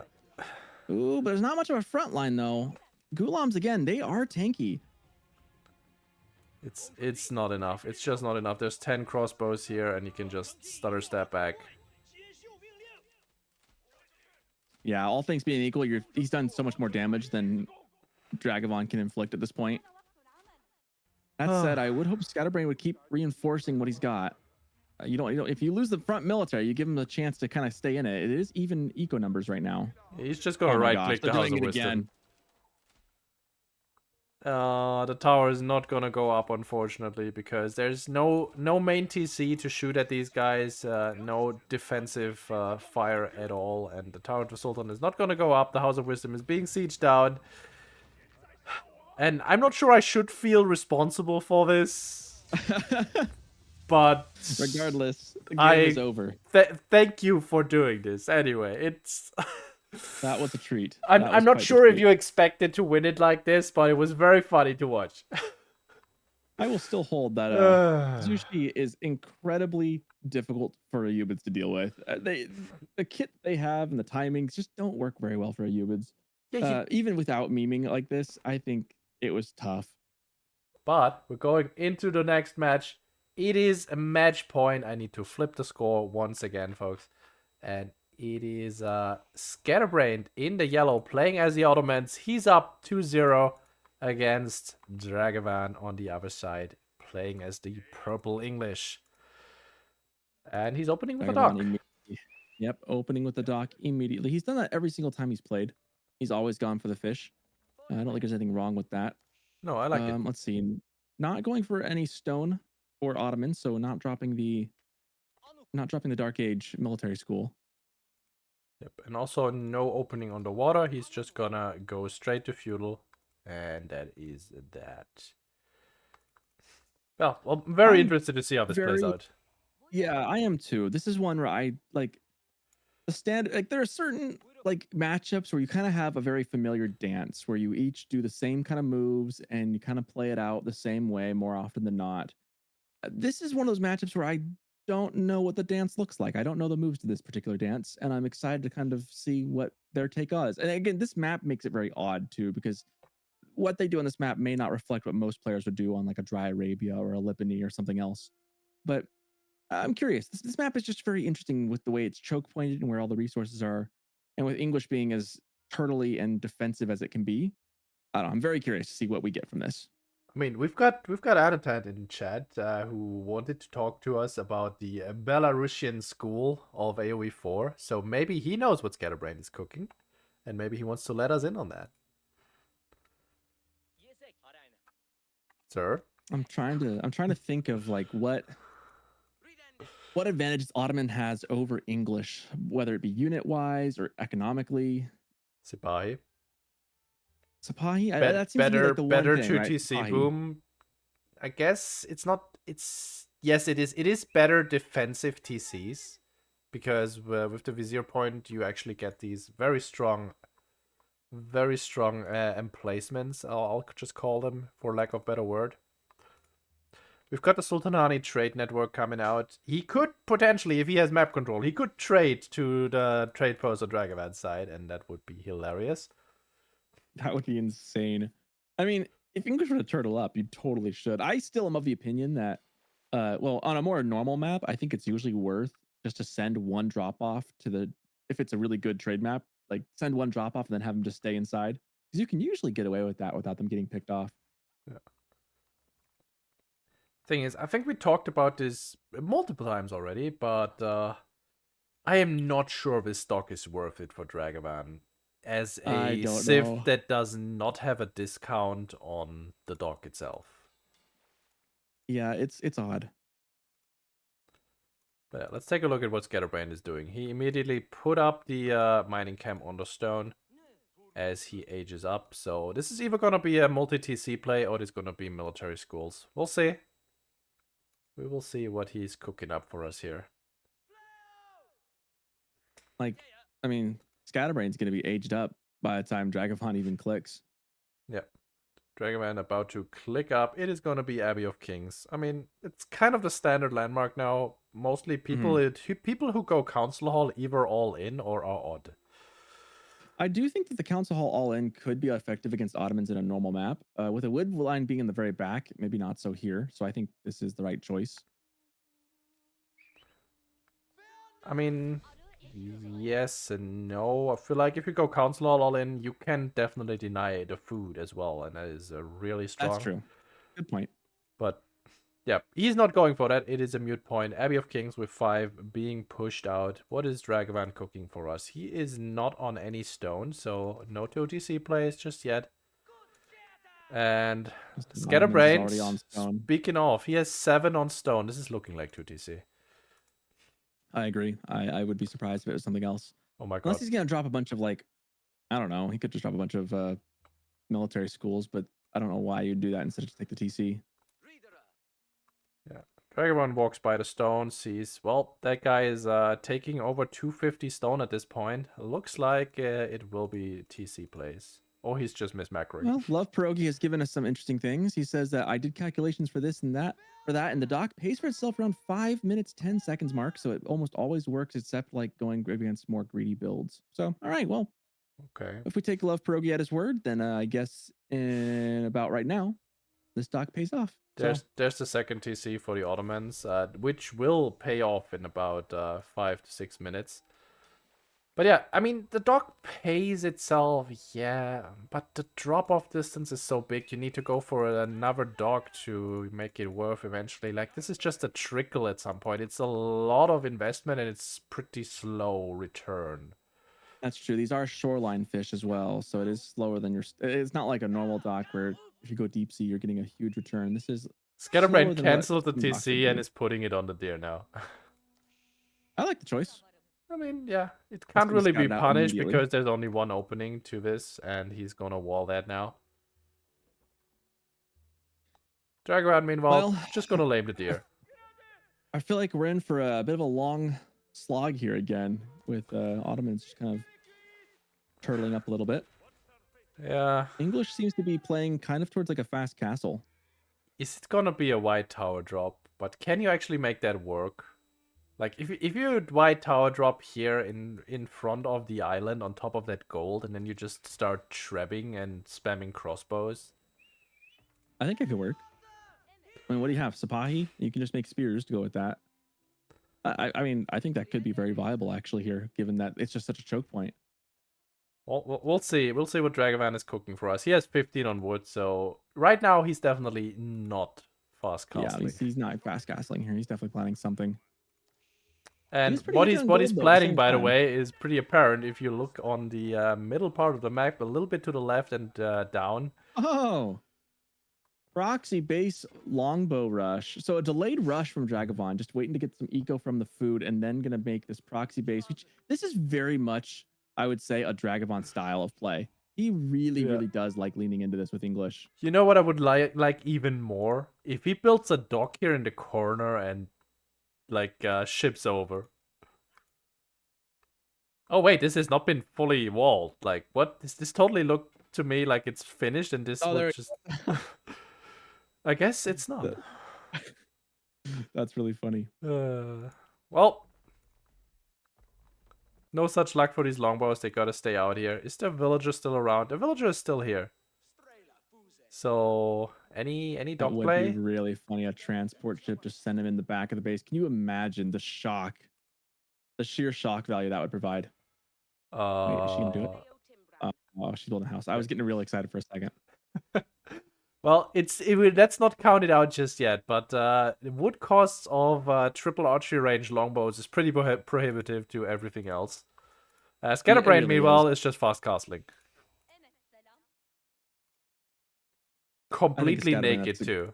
Ooh, but there's not much of a front line though. Gulams, again, they are tanky. It's not enough. It's just not enough. There's 10 crossbows here and you can just stutter step back. Yeah, all things being equal, he's done so much more damage than Dragevann can inflict at this point. That said, I would hope Scatterbrained would keep reinforcing what he's got. You don't. If you lose the front military, you give him a chance to kind of stay in it. It is even eco numbers right now. He's just gonna right-click the House of Wisdom. The tower is not gonna go up, unfortunately, because there's no main TC to shoot at these guys. No defensive fire at all, and the Tower of the Sultan is not gonna go up. The House of Wisdom is being sieged down. And I'm not sure I should feel responsible for this. But regardless, the game is over. Thank you for doing this. Anyway, it's that was a treat. I'm not sure if you expected to win it like this, but it was very funny to watch. I will still hold that Zushi is incredibly difficult for Ayyubids to deal with. The kit they have and the timings just don't work very well for Ayyubids. Yeah, even without memeing like this, I think it was tough. But we're going into the next match. It is a match point. I need to flip the score once again, folks. And it is Scatterbrained in the yellow playing as the Ottomans. He's up 2-0 against Dragevann on the other side playing as the purple English. And he's opening with the dock. Yep, opening with the dock immediately. He's done that every single time he's played. He's always gone for the fish. I don't think there's anything wrong with that. No, I like it. Let's see. Not going for any stone for Ottomans, so not dropping the Dark Age military school. Yep, and also no opening on the water. He's just gonna go straight to feudal, and that is that. Well, I'm very interested to see how this plays out. Yeah, I am too. This is one where I like the standard. Like there are certain like matchups where you kind of have a very familiar dance where you each do the same kind of moves and you kind of play it out the same way more often than not. This is one of those matchups where I don't know what the dance looks like. I don't know the moves to this particular dance, and I'm excited to kind of see what their take is. And again, this map makes it very odd too, because what they do on this map may not reflect what most players would do on like a Dry Arabia or a Lipany or something else. But I'm curious. This map is just very interesting with the way it's choke pointed and where all the resources are, and with English being as turtly and defensive as it can be. I don't know. I'm very curious to see what we get from this. I mean, we've got Adamant in chat who wanted to talk to us about the Belarusian school of AoE 4. So maybe he knows what Scatterbrained is cooking, and maybe he wants to let us in on that. Sir, I'm trying to think of like what advantages Ottoman has over English, whether it be unit wise or economically. Sipahi. Sipahi? That seems to be like the better one thing, 2TC right? boom. I guess it's not. Yes, it is. It is better defensive TCs because with the Vizier point you actually get these very strong emplacements. I'll just call them for lack of a better word. We've got the Sultanani trade network coming out. He could potentially, if he has map control, he could trade to the trade post on Dragevann side, and that would be hilarious. That would be insane. I mean, if English were to turtle up, you totally should. I still am of the opinion that, well, on a more normal map, I think it's usually worth just to send one drop off to the, if it's a really good trade map, like send one drop off and then have them just stay inside, because you can usually get away with that without them getting picked off. Yeah. Thing is, I think we talked about this multiple times already, but I am not sure this stock is worth it for Dragevann as a Civ that does not have a discount on the dock itself. Yeah, it's odd. But yeah, let's take a look at what Scatterbrained is doing. He immediately put up the mining camp on the stone as he ages up. So this is either going to be a multi-TC play or it's going to be military schools. We'll see. We will see what he's cooking up for us here. Like, I mean, Scatterbrain's going to be aged up by the time Dragevann even clicks. Yeah. Dragevann about to click up. It is going to be Abbey of Kings. I mean, it's kind of the standard landmark now. Mostly people people who go Council Hall either all in or are odd. I do think that the Council Hall all in could be effective against Ottomans in a normal map. With a wood line being in the very back, maybe not so here. So I think this is the right choice. I mean, yes and no. I feel like if you go Council Hall all in, you can definitely deny the food as well. And that is a really strong. That's true. Good point. But yeah, he's not going for that. It is a mute point. Abbey of Kings with 5 being pushed out. What is Dragevann cooking for us? He is not on any stone, so no 2TC plays just yet. And Scatterbrained, speaking of, he has 7 on stone. This is looking like 2TC. I agree. I would be surprised if it was something else. Oh my god. Unless he's going to drop a bunch of, like, I don't know. He could just drop a bunch of military schools, but I don't know why you'd do that instead of just take the TC. Yeah. Dragevann walks by the stone, sees, well, that guy is taking over 250 stone at this point. Looks like it will be TC plays. Or he's just mismacroing. Well, Love Pierogi has given us some interesting things. He says that I did calculations for this and that, and the dock pays for itself around 5 minutes, 10 seconds mark. So it almost always works, except like going against more greedy builds. So, all right, well, okay. If we take Love Pierogi at his word, then I guess in about right now, this dock pays off. There's the second TC for the Ottomans, which will pay off in about 5 to 6 minutes. But yeah, I mean, the dock pays itself, yeah, but the drop-off distance is so big, you need to go for another dock to make it worth eventually. Like, this is just a trickle at some point. It's a lot of investment, and it's pretty slow return. That's true. These are shoreline fish as well, so it is slower than your... It's not like a normal dock where if you go deep sea, you're getting a huge return. This is... Scatterbrained canceled the TC and is putting it on the deer now. I like the choice. I mean, yeah, it can't really be punished because there's only one opening to this, and he's gonna wall that now. Dragevann, meanwhile, just gonna lame the deer. I feel like we're in for a bit of a long slog here again, with Ottomans just kind of turtling up a little bit. Yeah. English seems to be playing kind of towards like a fast castle. Is it gonna be a white tower drop? But can you actually make that work? Like, if you white tower drop here in front of the island on top of that gold, and then you just start trebbing and spamming crossbows. I think it could work. I mean, what do you have? Sipahi? You can just make spears to go with that. I mean, I think that could be very viable actually here, given that it's just such a choke point. Well, we'll see. We'll see what Dragevann is cooking for us. He has 15 on wood, so right now he's definitely not fast castling. Yeah, he's not fast castling here. He's definitely planning something. And what he's planning, by the way, is pretty apparent if you look on the middle part of the map, a little bit to the left and down. Oh, proxy base longbow rush. So a delayed rush from Dragevann, just waiting to get some eco from the food, and then gonna make this proxy base. Which this is very much, I would say, a Dragevann style of play. He really does like leaning into this with English. You know what I would like even more? If he builds a dock here in the corner and like ships over. Oh wait, this has not been fully walled. Like, what? This totally looked to me like it's finished, and this was just. I guess it's not. That's really funny. Well, no such luck for these longbows. They gotta stay out here. Is the villager still around? The villager is still here. So any dock play? That would be really funny. A transport ship just send him in the back of the base. Can you imagine the shock, the sheer shock value that would provide? Wait, is she gonna do it? Oh, she's building a house. I was getting really excited for a second. Well, that's not counted out just yet, but the wood costs of triple archery range longbows is pretty prohibitive to everything else. Scatterbrained, meanwhile, is just fast castling. Completely naked too.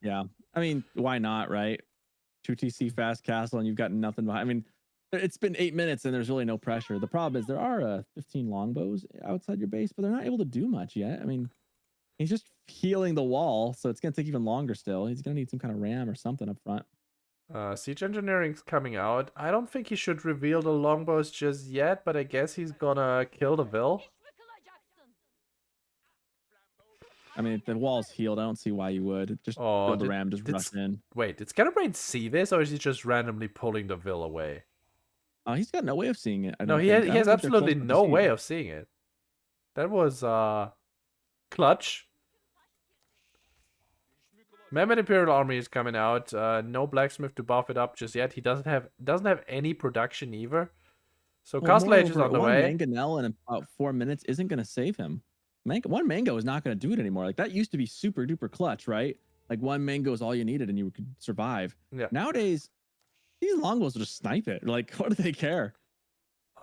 Yeah, I mean, why not, right? 2TC fast castle, and you've got nothing behind. I mean, it's been 8 minutes, and there's really no pressure. The problem is there are 15 longbows outside your base, but they're not able to do much yet. I mean, he's just healing the wall, so it's gonna take even longer still. He's gonna need some kind of ram or something up front. Siege engineering's coming out. I don't think he should reveal the longbows just yet, but I guess he's gonna kill the Vil. I mean, if the wall's healed, I don't see why you would. Just build the ram, just rush in. Wait, did Scatterbrained see this, or is he just randomly pulling the Vil away? He's got no way of seeing it. No, he has absolutely no way of seeing it. That was clutch. Mammoth Imperial Army is coming out. No blacksmith to buff it up just yet. He doesn't have any production either. So Castle Age is on the way. Mangonel in about 4 minutes isn't going to save him. One mango is not going to do it anymore. Like, that used to be super duper clutch, right? Like, one mango is all you needed and you could survive. Yeah. Nowadays, these longbows will just snipe it. Like, what do they care?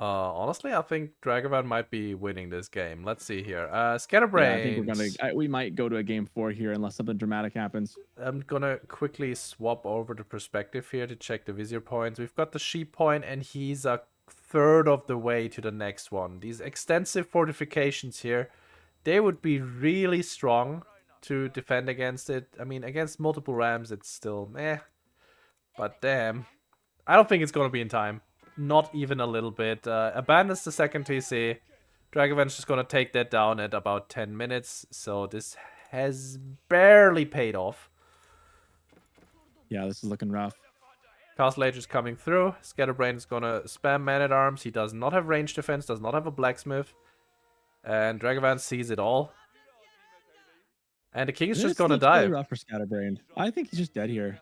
Honestly, I think Dragevann might be winning this game. Let's see here. Scatterbrained. Yeah, I think we might go to a game 4 here unless something dramatic happens. I'm gonna quickly swap over the perspective here to check the vizier points. We've got the sheep point, and he's a third of the way to the next one. These extensive fortifications here, they would be really strong to defend against it. I mean, against multiple rams, it's still meh. But damn, I don't think it's gonna be in time. Not even a little bit. Abandons the second TC. Dragevann's just gonna take that down at about 10 minutes. So this has barely paid off. Yeah, this is looking rough. Castle Age is coming through. Scatterbrained is gonna spam man-at-arms. He does not have range defense, does not have a blacksmith. And Dragevann sees it all. And the king is just gonna die. Really rough for Scatterbrained. I think he's just dead here.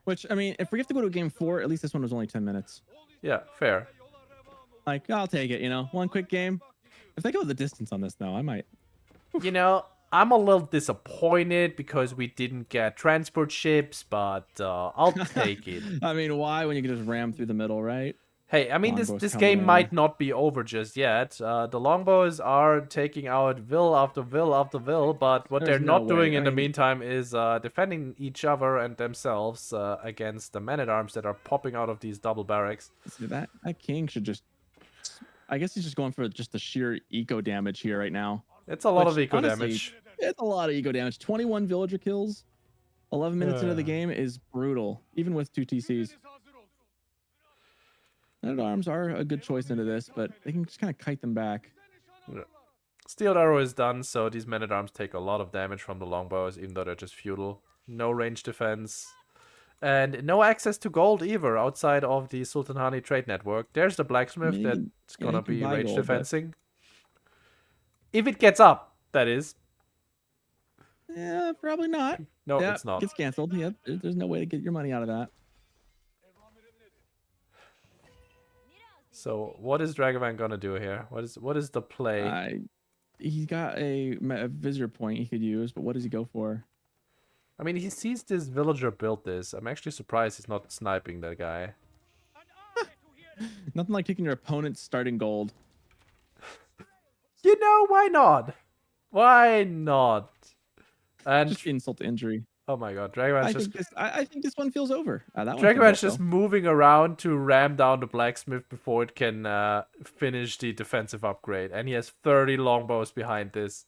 Which, I mean, if we have to go to game 4, at least this one was only 10 minutes. Yeah, fair. Like, I'll take it, you know? One quick game. If they go the distance on this, though, I might. You know, I'm a little disappointed because we didn't get transport ships, but I'll take it. I mean, why when you can just ram through the middle, right? Hey, I mean, this game might not be over just yet. The longbows are taking out Vil after Vil after Vil, but what they're not doing in the meantime is defending each other and themselves against the men-at-arms that are popping out of these double barracks. See, that king should just... I guess he's just going for just the sheer eco damage here right now. It's a lot of eco damage. It's a lot of eco damage. 21 villager kills, 11 minutes into the game is brutal, even with 2 TCs. Men-at-arms are a good choice into this, but they can just kind of kite them back. Steel arrow is done, so these men-at-arms take a lot of damage from the longbows, even though they're just feudal. No range defense. And no access to gold either, outside of the Sultanani trade network. There's the blacksmith that's gonna be range defensing. If it gets up, that is. Yeah, probably not. No, it's not. It gets canceled. Yeah, there's no way to get your money out of that. So what is Dragevann gonna do here? What is the play? He's got a visitor point he could use, but what does he go for? I mean, he sees this villager build this. I'm actually surprised he's not sniping that guy. Nothing like taking your opponent's starting gold. You know, why not? Why not? And just insult to injury. Oh my god, Dragavann's I think this one feels over. Dragavann's just moving around to ram down the blacksmith before it can finish the defensive upgrade. And he has 30 longbows behind this.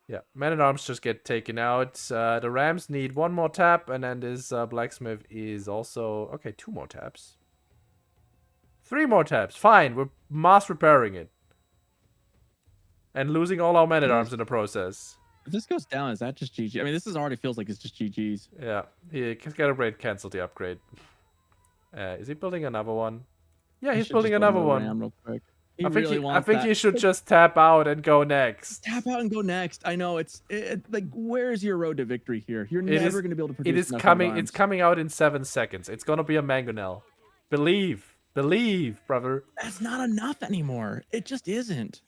Yeah, men-at-arms just get taken out. The rams need one more tap, and then this blacksmith is also... Okay, 2 more taps. 3 more taps. Fine, we're mass repairing it. And losing all our men-at-arms in the process. If this goes down, is that just GG? I mean, this already feels like it's just GG's. Yeah, Scatterbrained canceled the upgrade. Is he building another one? Yeah, he's building another one. Real quick. I think you should just tap out and go next. Tap out and go next. I know like, where's your road to victory here? You're never going to be able to produce. It is coming. It's coming out in 7 seconds. It's gonna be a mangonel. Believe, brother. That's not enough anymore. It just isn't.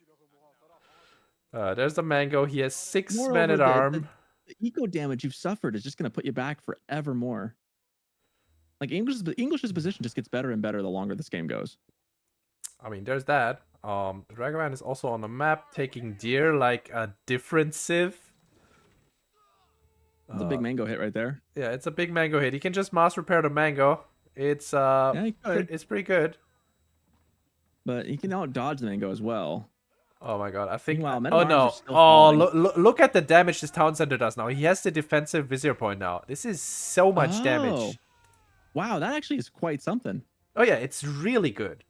There's the mango. He has 6 men-at-arm. The eco damage you've suffered is just going to put you back forevermore. Like English's position just gets better and better the longer this game goes. I mean, there's that. Dragevann is also on the map taking deer like a different civ. It's a big mango hit right there. Yeah, it's a big mango hit. He can just mass repair the mango. It's it's pretty good. But he can out dodge the mango as well. Oh my god, I think... Wow, oh no. Oh, look at the damage this town center does now. He has the defensive vizier point now. This is so much damage. Wow, that actually is quite something. Oh yeah, it's really good.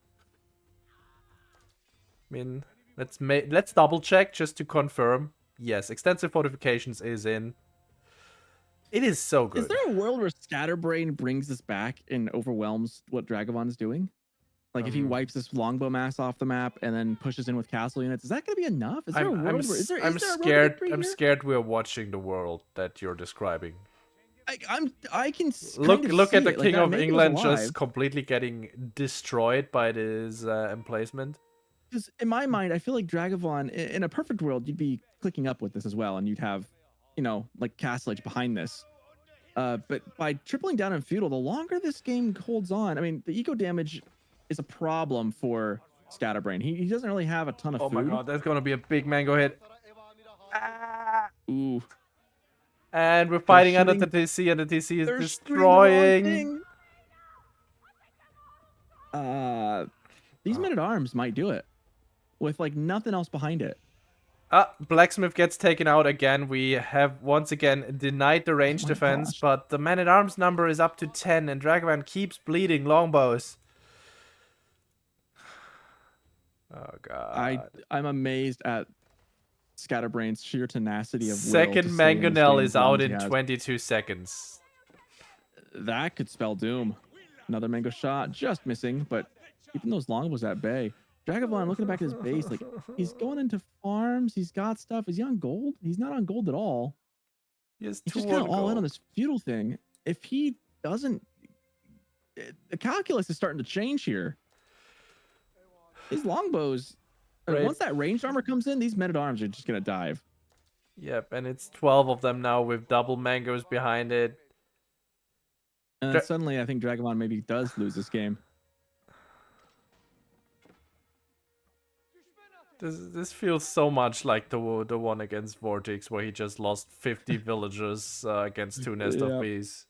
I mean, let's double check just to confirm. Yes, extensive fortifications is in. It is so good. Is there a world where Scatterbrained brings this back and overwhelms what Dragevann is doing? Like if he wipes this longbow mass off the map and then pushes in with castle units, is that going to be enough? Is there a world where... I'm scared. I'm scared we're watching the world that you're describing. I can look at the King of England just completely getting destroyed by this emplacement. Because in my mind, I feel like Dragevann, in a perfect world, you'd be clicking up with this as well, and you'd have, like Castle Age behind this. But by tripling down in feudal, the longer this game holds on, I mean, the eco damage is a problem for Scatterbrained. He doesn't really have a ton of food. Oh my god, that's gonna be a big mango hit. Ooh. And we're fighting under the TC, and the TC is destroying. These men-at-arms might do it with like nothing else behind it. Blacksmith gets taken out again. We have once again denied the range defense, but the men-at-arms number is up to 10, and Dragevann keeps bleeding longbows. Oh god. I'm amazed at Scatterbrained's sheer tenacity of Second mangonel is out in 22 seconds. That could spell doom. Another mango shot, just missing, but keeping those longbows at bay. Dragevann looking back at his base, like he's going into farms, he's got stuff. Is he on gold? He's not on gold at all. He's just kind of all in on this feudal thing. If he doesn't, the calculus is starting to change here. His longbows, once that ranged armor comes in, these men-at-arms are just gonna dive. Yep, and it's 12 of them now with double mangoes behind it. And suddenly, I think Dragevann maybe does lose this game. This feels so much like the one against Vortex, where he just lost 50 villagers against 2 nest of bees.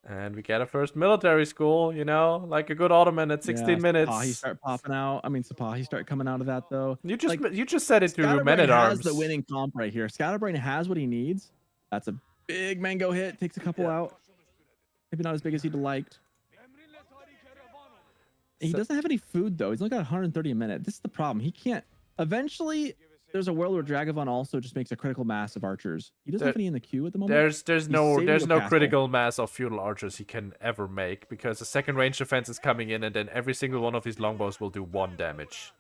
And we get a first military school, you know, like a good Ottoman at 16 minutes. Sipahi start popping out. I mean, Sipahi start coming out of that though. You just said it through Scatterbrained Men-at-Arms. has the winning comp right here. Scatterbrained has what he needs. That's a big mango hit. Takes a couple out. Maybe not as big as he'd liked. He doesn't have any food though. He's only got 130 a minute. This is the problem. He can't. Eventually, there's a world where Dragevann also just makes a critical mass of archers. He doesn't have any in the queue at the moment. There's no critical mass of feudal archers he can ever make, because the second range defense is coming in, and then every single one of his longbows will do 1 damage.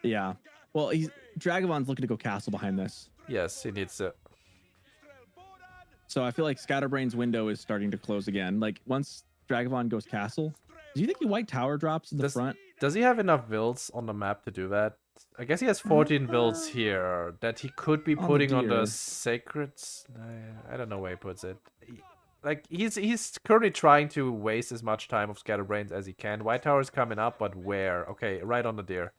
Yeah. Well, Dragavann's looking to go castle behind this. Yes, he needs to. So I feel like Scatterbrain's window is starting to close again. Like once Dragevann goes castle, do you think he white tower drops in the front? Does he have enough vills on the map to do that? I guess he has 14 vills here that he could be putting on the sacreds. I don't know where he puts it. Like he's currently trying to waste as much time of Scatterbrained as he can. White tower's coming up, but where? Okay, right on the deer.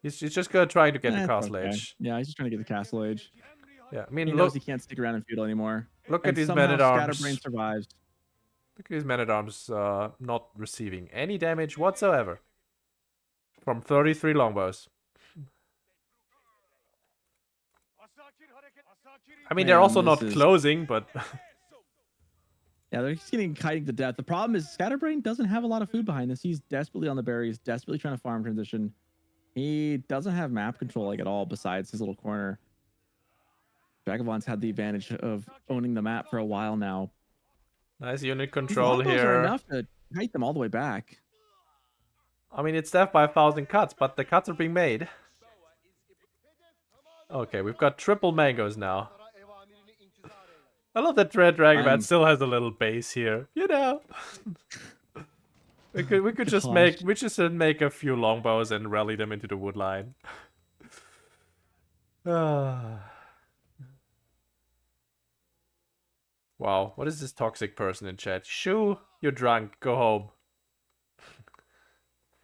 He's just gonna try to get the castle age. Yeah, he's just trying to get the castle age. Yeah, I mean, he knows he can't stick around in feudal anymore. Look at these Men-at-Arms. Scatterbrained survives. Look at these Men-at-Arms not receiving any damage whatsoever from 33 longbows. I mean, they're also not closing, but yeah, they're just getting kiting to death. The problem is Scatterbrained doesn't have a lot of food behind this. He's desperately on the berries, desperately trying to farm transition. He doesn't have map control like at all besides his little corner. Dragavann's had the advantage of owning the map for a while now. Nice unit control here. Are enough to kite them all the way back. I mean, it's death by 1,000 cuts, but the cuts are being made. Okay, we've got triple mangoes now. I love that Dragevann still has a little base here. You know, we could just make a few longbows and rally them into the wood line. Wow, what is this toxic person in chat? Shoo, you're drunk. Go home.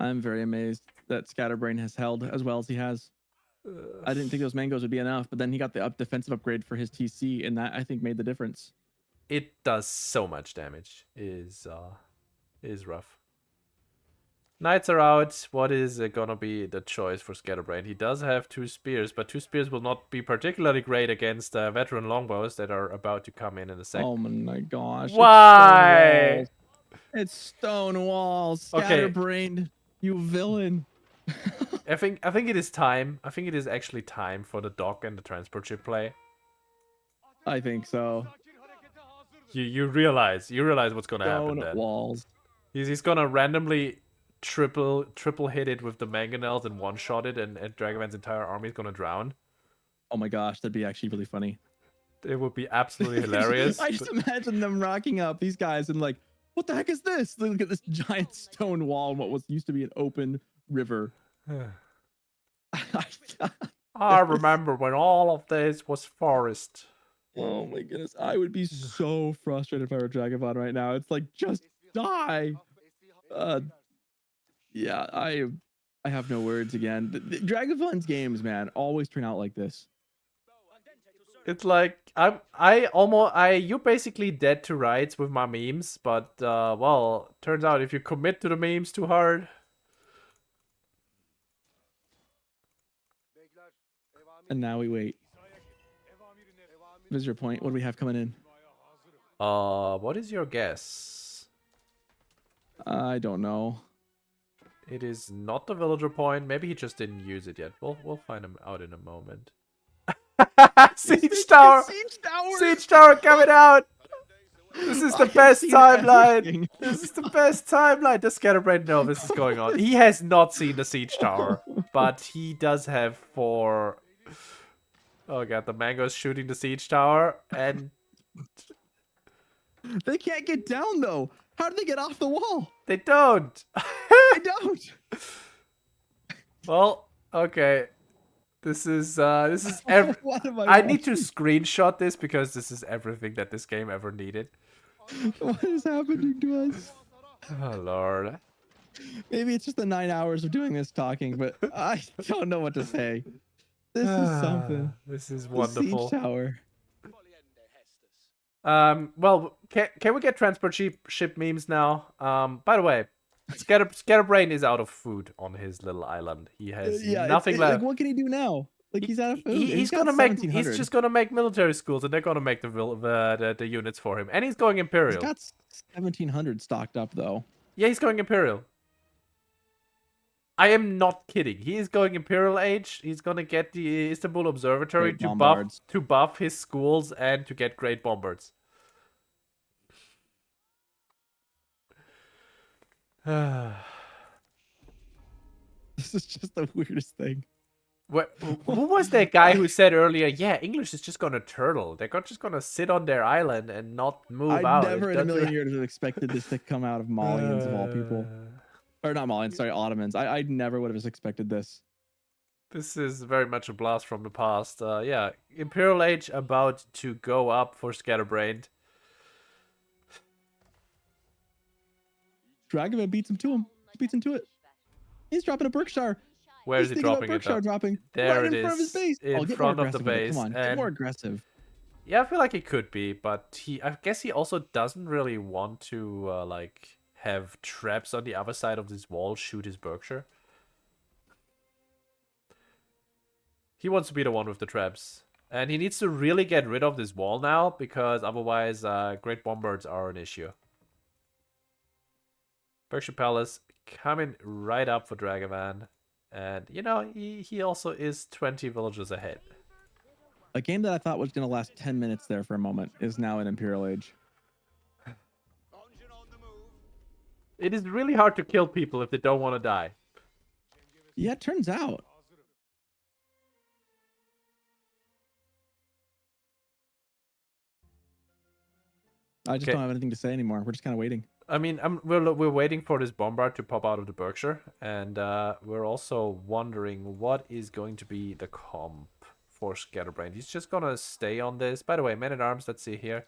I'm very amazed that Scatterbrained has held as well as he has. I didn't think those mangoes would be enough, but then he got the defensive upgrade for his TC, and that I think made the difference. It does so much damage. It is rough. Knights are out. What is gonna be the choice for Scatterbrained? He does have 2 spears, but 2 spears will not be particularly great against veteran longbows that are about to come in a second. Oh my gosh! Why? It's stone walls. Scatterbrained, okay. You villain. I think it is time. I think it is actually time for the dock and the transport ship play. I think so. You realize what's gonna happen then. Walls. He's gonna randomly triple hit it with the mangonels and one-shot it, and Dragavann's entire army is gonna drown. Oh my gosh, that'd be actually really funny. It would be absolutely hilarious. I just imagine them rocking up these guys and like, what the heck is this? Look at this giant stone wall and what was used to be an open river. I remember when all of this was forest. Oh my goodness, I would be so frustrated if I were Dragevann right now. It's like, just die. Yeah, I have no words again. The Dragavann's games, man, always turn out like this. It's like you're basically dead to rights with my memes, but well, turns out if you commit to the memes too hard. And now we wait. Visitor point. What do we have coming in? What is your guess? I don't know. It is not the villager point. Maybe he just didn't use it yet. We'll find him out in a moment. Siege tower! Siege tower! Siege tower coming out! This is the best timeline! This is the best timeline! Does Scatterbrained know this is going on? He has not seen the siege tower, but he does have 4... Oh god, the mango's shooting the siege tower, and... They can't get down, though! How do they get off the wall? They don't! They don't! Well, okay. This is I need to screenshot this because this is everything that this game ever needed. What is happening to us? Oh lord. Maybe it's just the 9 hours of doing this talking, but I don't know what to say. This is something. This is wonderful. The siege tower. Well, can we get transport ship memes now? By the way, Scatterbrained is out of food on his little island. He has nothing left. Like, what can he do now? Like, he's out of food. He's gonna make. He's just gonna make military schools, and they're gonna make the units for him. And he's going Imperial. He's got 1,700 stocked up though. Yeah, he's going Imperial. I am not kidding. He is going Imperial Age. He's gonna get the Istanbul Observatory to buff his schools and to get great bombards. This is just the weirdest thing. Who was that guy who said earlier, yeah, English is just gonna turtle. They're just gonna sit on their island and not move out. I never in a million years have expected this to come out of Malians of all people. Or not Malians, sorry, Ottomans. I never would have expected this. This is very much a blast from the past. Yeah, Imperial Age about to go up for Scatterbrained. Dragevann beats him to him. Beats him to it. He's dropping a Berkshire. Where is he dropping it? Dropping there right it in front of his base. In front of the base. Come on, get more aggressive. Yeah, I feel like he could be, but I guess he also doesn't really want to like have traps on the other side of this wall shoot his Berkshire. He wants to be the one with the traps. And he needs to really get rid of this wall now, because otherwise great bombards are an issue. Berkshire Palace coming right up for Dragevann. And, you know, he also is 20 villages ahead. A game that I thought was going to last 10 minutes there for a moment is now in Imperial Age. It is really hard to kill people if they don't want to die. Yeah, it turns out. I just don't have anything to say anymore. We're just kind of waiting. I mean, we're waiting for this bombard to pop out of the Berkshire, and we're also wondering what is going to be the comp for Scatterbrained. He's just gonna stay on this. By the way, Man-at-Arms, let's see here.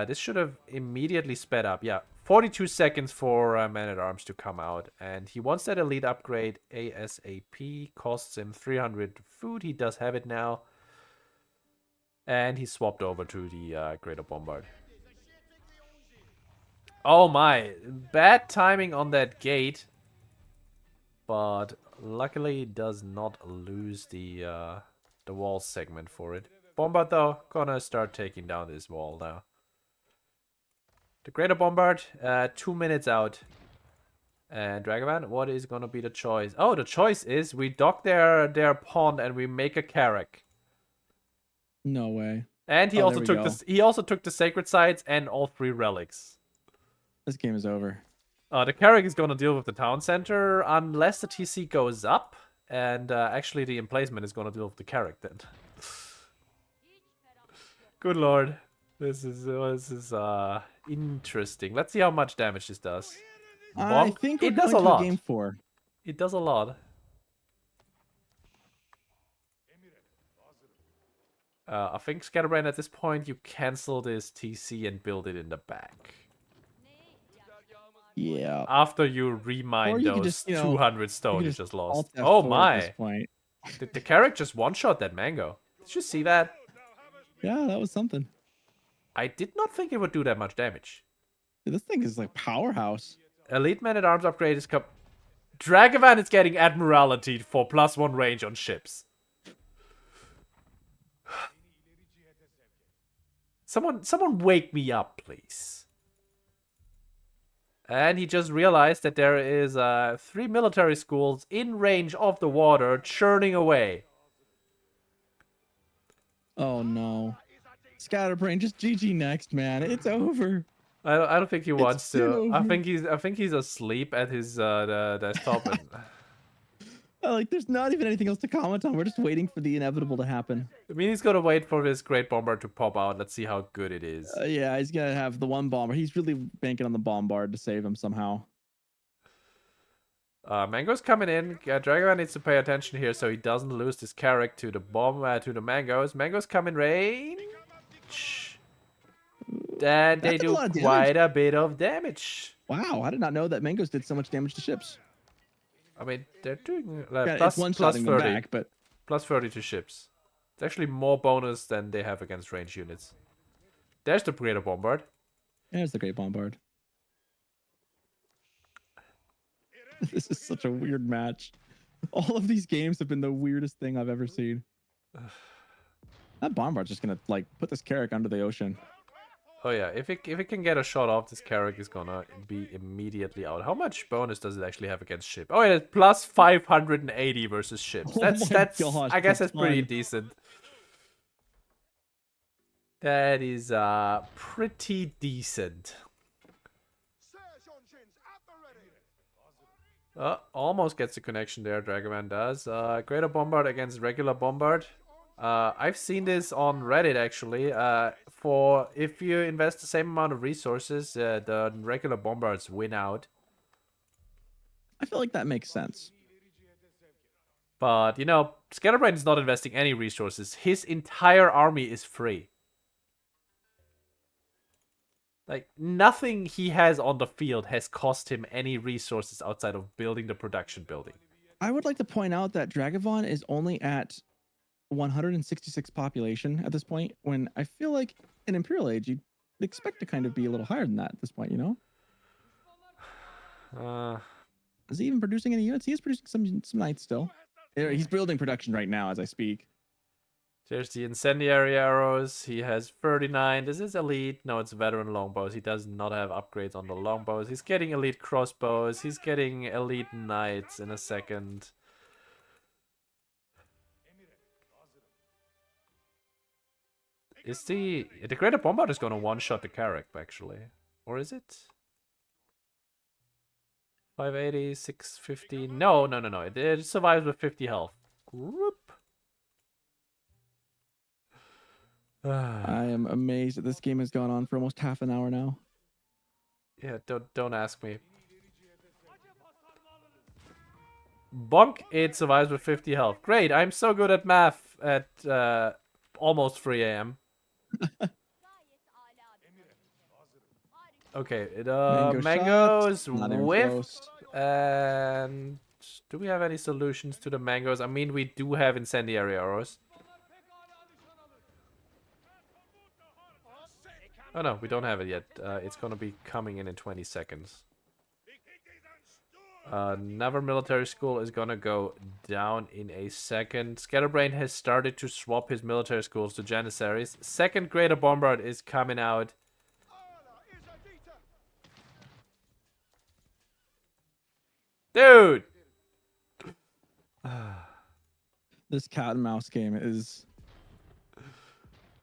This should have immediately sped up. Yeah, 42 seconds for Man-at-Arms to come out, and he wants that elite upgrade ASAP. Costs him 300 food. He does have it now, and he swapped over to the Greater Bombard. Oh my, bad timing on that gate, but luckily does not lose the wall segment for it. Bombard though, gonna start taking down this wall now. The Greater Bombard, 2 minutes out. And Dragevann, what is gonna be the choice? Oh, the choice is we dock their pond and we make a carrack. No way. And he also took the sacred sites and all 3 relics. This game is over. The carrack is going to deal with the town center unless the TC goes up. And actually the emplacement is going to deal with the carrack then. Good lord. This is interesting. Let's see how much damage this does. I think it does a lot. Game 4. It does a lot. I think Scatterbrained at this point, you cancel this TC and build it in the back. Yeah. After you remine those just, 200 stone you just lost. Oh my. The carrack just one-shot that mango. Did you see that? Yeah, that was something. I did not think it would do that much damage. Dude, this thing is like powerhouse. Elite Man-at-Arms upgrade is Dragevann is getting Admiralty for +1 range on ships. Someone wake me up, please. And he just realized that there is 3 military schools in range of the water churning away. Oh no. Scatterbrained, just GG next, man. It's over. I don't think he wants to. I think he's asleep at his desktop. And... Like, there's not even anything else to comment on. We're just waiting for the inevitable to happen. I mean, he's gonna wait for this great bomber to pop out. Let's see how good it is. Yeah, he's gonna have the one bomber. He's really banking on the bombard to save him somehow. Mango's coming in. Dragevann needs to pay attention here so he doesn't lose this carrack to the to the mangoes. Mango's coming range. And they do quite a bit of damage. Wow, I did not know that mangoes did so much damage to ships. I mean, they're doing plus 30, back, but plus 30 to ships. It's actually more bonus than they have against range units. There's the Greater Bombard. There's the Great Bombard. This is such a weird match. All of these games have been the weirdest thing I've ever seen. That Bombard's just gonna like put this Carrack under the ocean. Oh yeah, if it can get a shot off, this Carrack is gonna be immediately out. How much bonus does it actually have against ship? Oh, yeah, plus 580 versus ships. That's gosh, I guess that's pretty fun. decent. That is pretty decent. Almost gets a connection there, Dragevann does. Greater Bombard against regular Bombard. I've seen this on Reddit actually. For if you invest the same amount of resources, the regular Bombards win out. I feel like that makes sense. But, you know, Scatterbrained is not investing any resources. His entire army is free. Like, nothing he has on the field has cost him any resources outside of building the production building. I would like to point out that Dragevann is only at 166 population at this point, when I feel like in Imperial Age, you'd expect to kind of be a little higher than that at this point, you know? Is he even producing any units? He is producing some knights still. He's building production right now as I speak. There's the incendiary arrows. He has 39. This is elite. No, it's veteran longbows. He does not have upgrades on the longbows. He's getting elite crossbows. He's getting elite knights in a second. Is the Greater Bombard is going to one-shot the Carrack, actually. Or is it? 580, 650. No. It survives with 50 health. Whoop. I am amazed that this game has gone on for almost half an hour now. Yeah, don't ask me. Bonk, it survives with 50 health. Great, I'm so good at math at almost 3 a.m. Okay, mangoes whiff. And do we have any solutions to the mangoes? I mean, we do have incendiary arrows. Oh no, we don't have it yet. It's gonna be coming in 20 seconds. Another military school is gonna go down in a second. Scatterbrained has started to swap his military schools to Janissaries. Second Greater Bombard is coming out. Dude! This cat and mouse game is...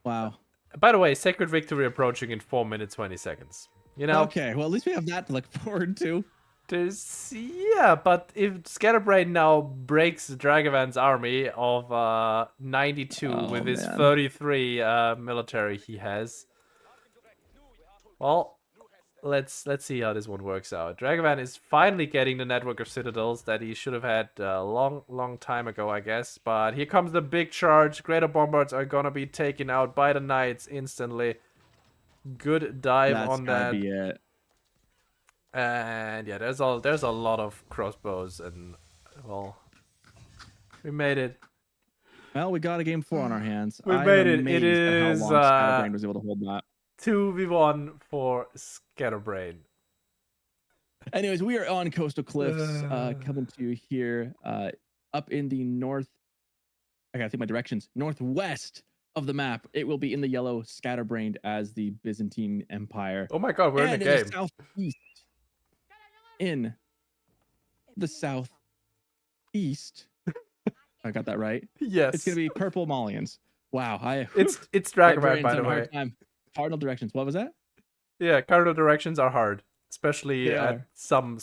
Wow. By the way, Sacred Victory approaching in 4 minutes, 20 seconds. You know? Okay, well, at least we have that to look forward to. Yeah, but if Scatterbrained now breaks Dragavann's army of 92 with his 33 military he has, well, let's see how this one works out. Dragevann is finally getting the network of citadels that he should have had a long time ago, I guess. But here comes the big charge. Greater Bombards are gonna be taken out by the knights instantly. Good dive on that. That's gotta be it. And yeah, there's a lot of crossbows, and well, we made it. Well, we got a game 4 on our hands. We made it. It is how long Scatterbrained was able to hold that. 2v1 for Scatterbrained. Anyways, we are on Coastal Cliffs, coming to you here, up in the north. I gotta think my directions. Northwest of the map. It will be in the yellow, Scatterbrained as the Byzantine Empire. Oh my God, we're in the game. The southeast. In the southeast. I got that right. Yes. It's gonna be purple Malians. Wow. It's Dragevann, by the way. Cardinal directions. What was that? Yeah, cardinal directions are hard, especially at some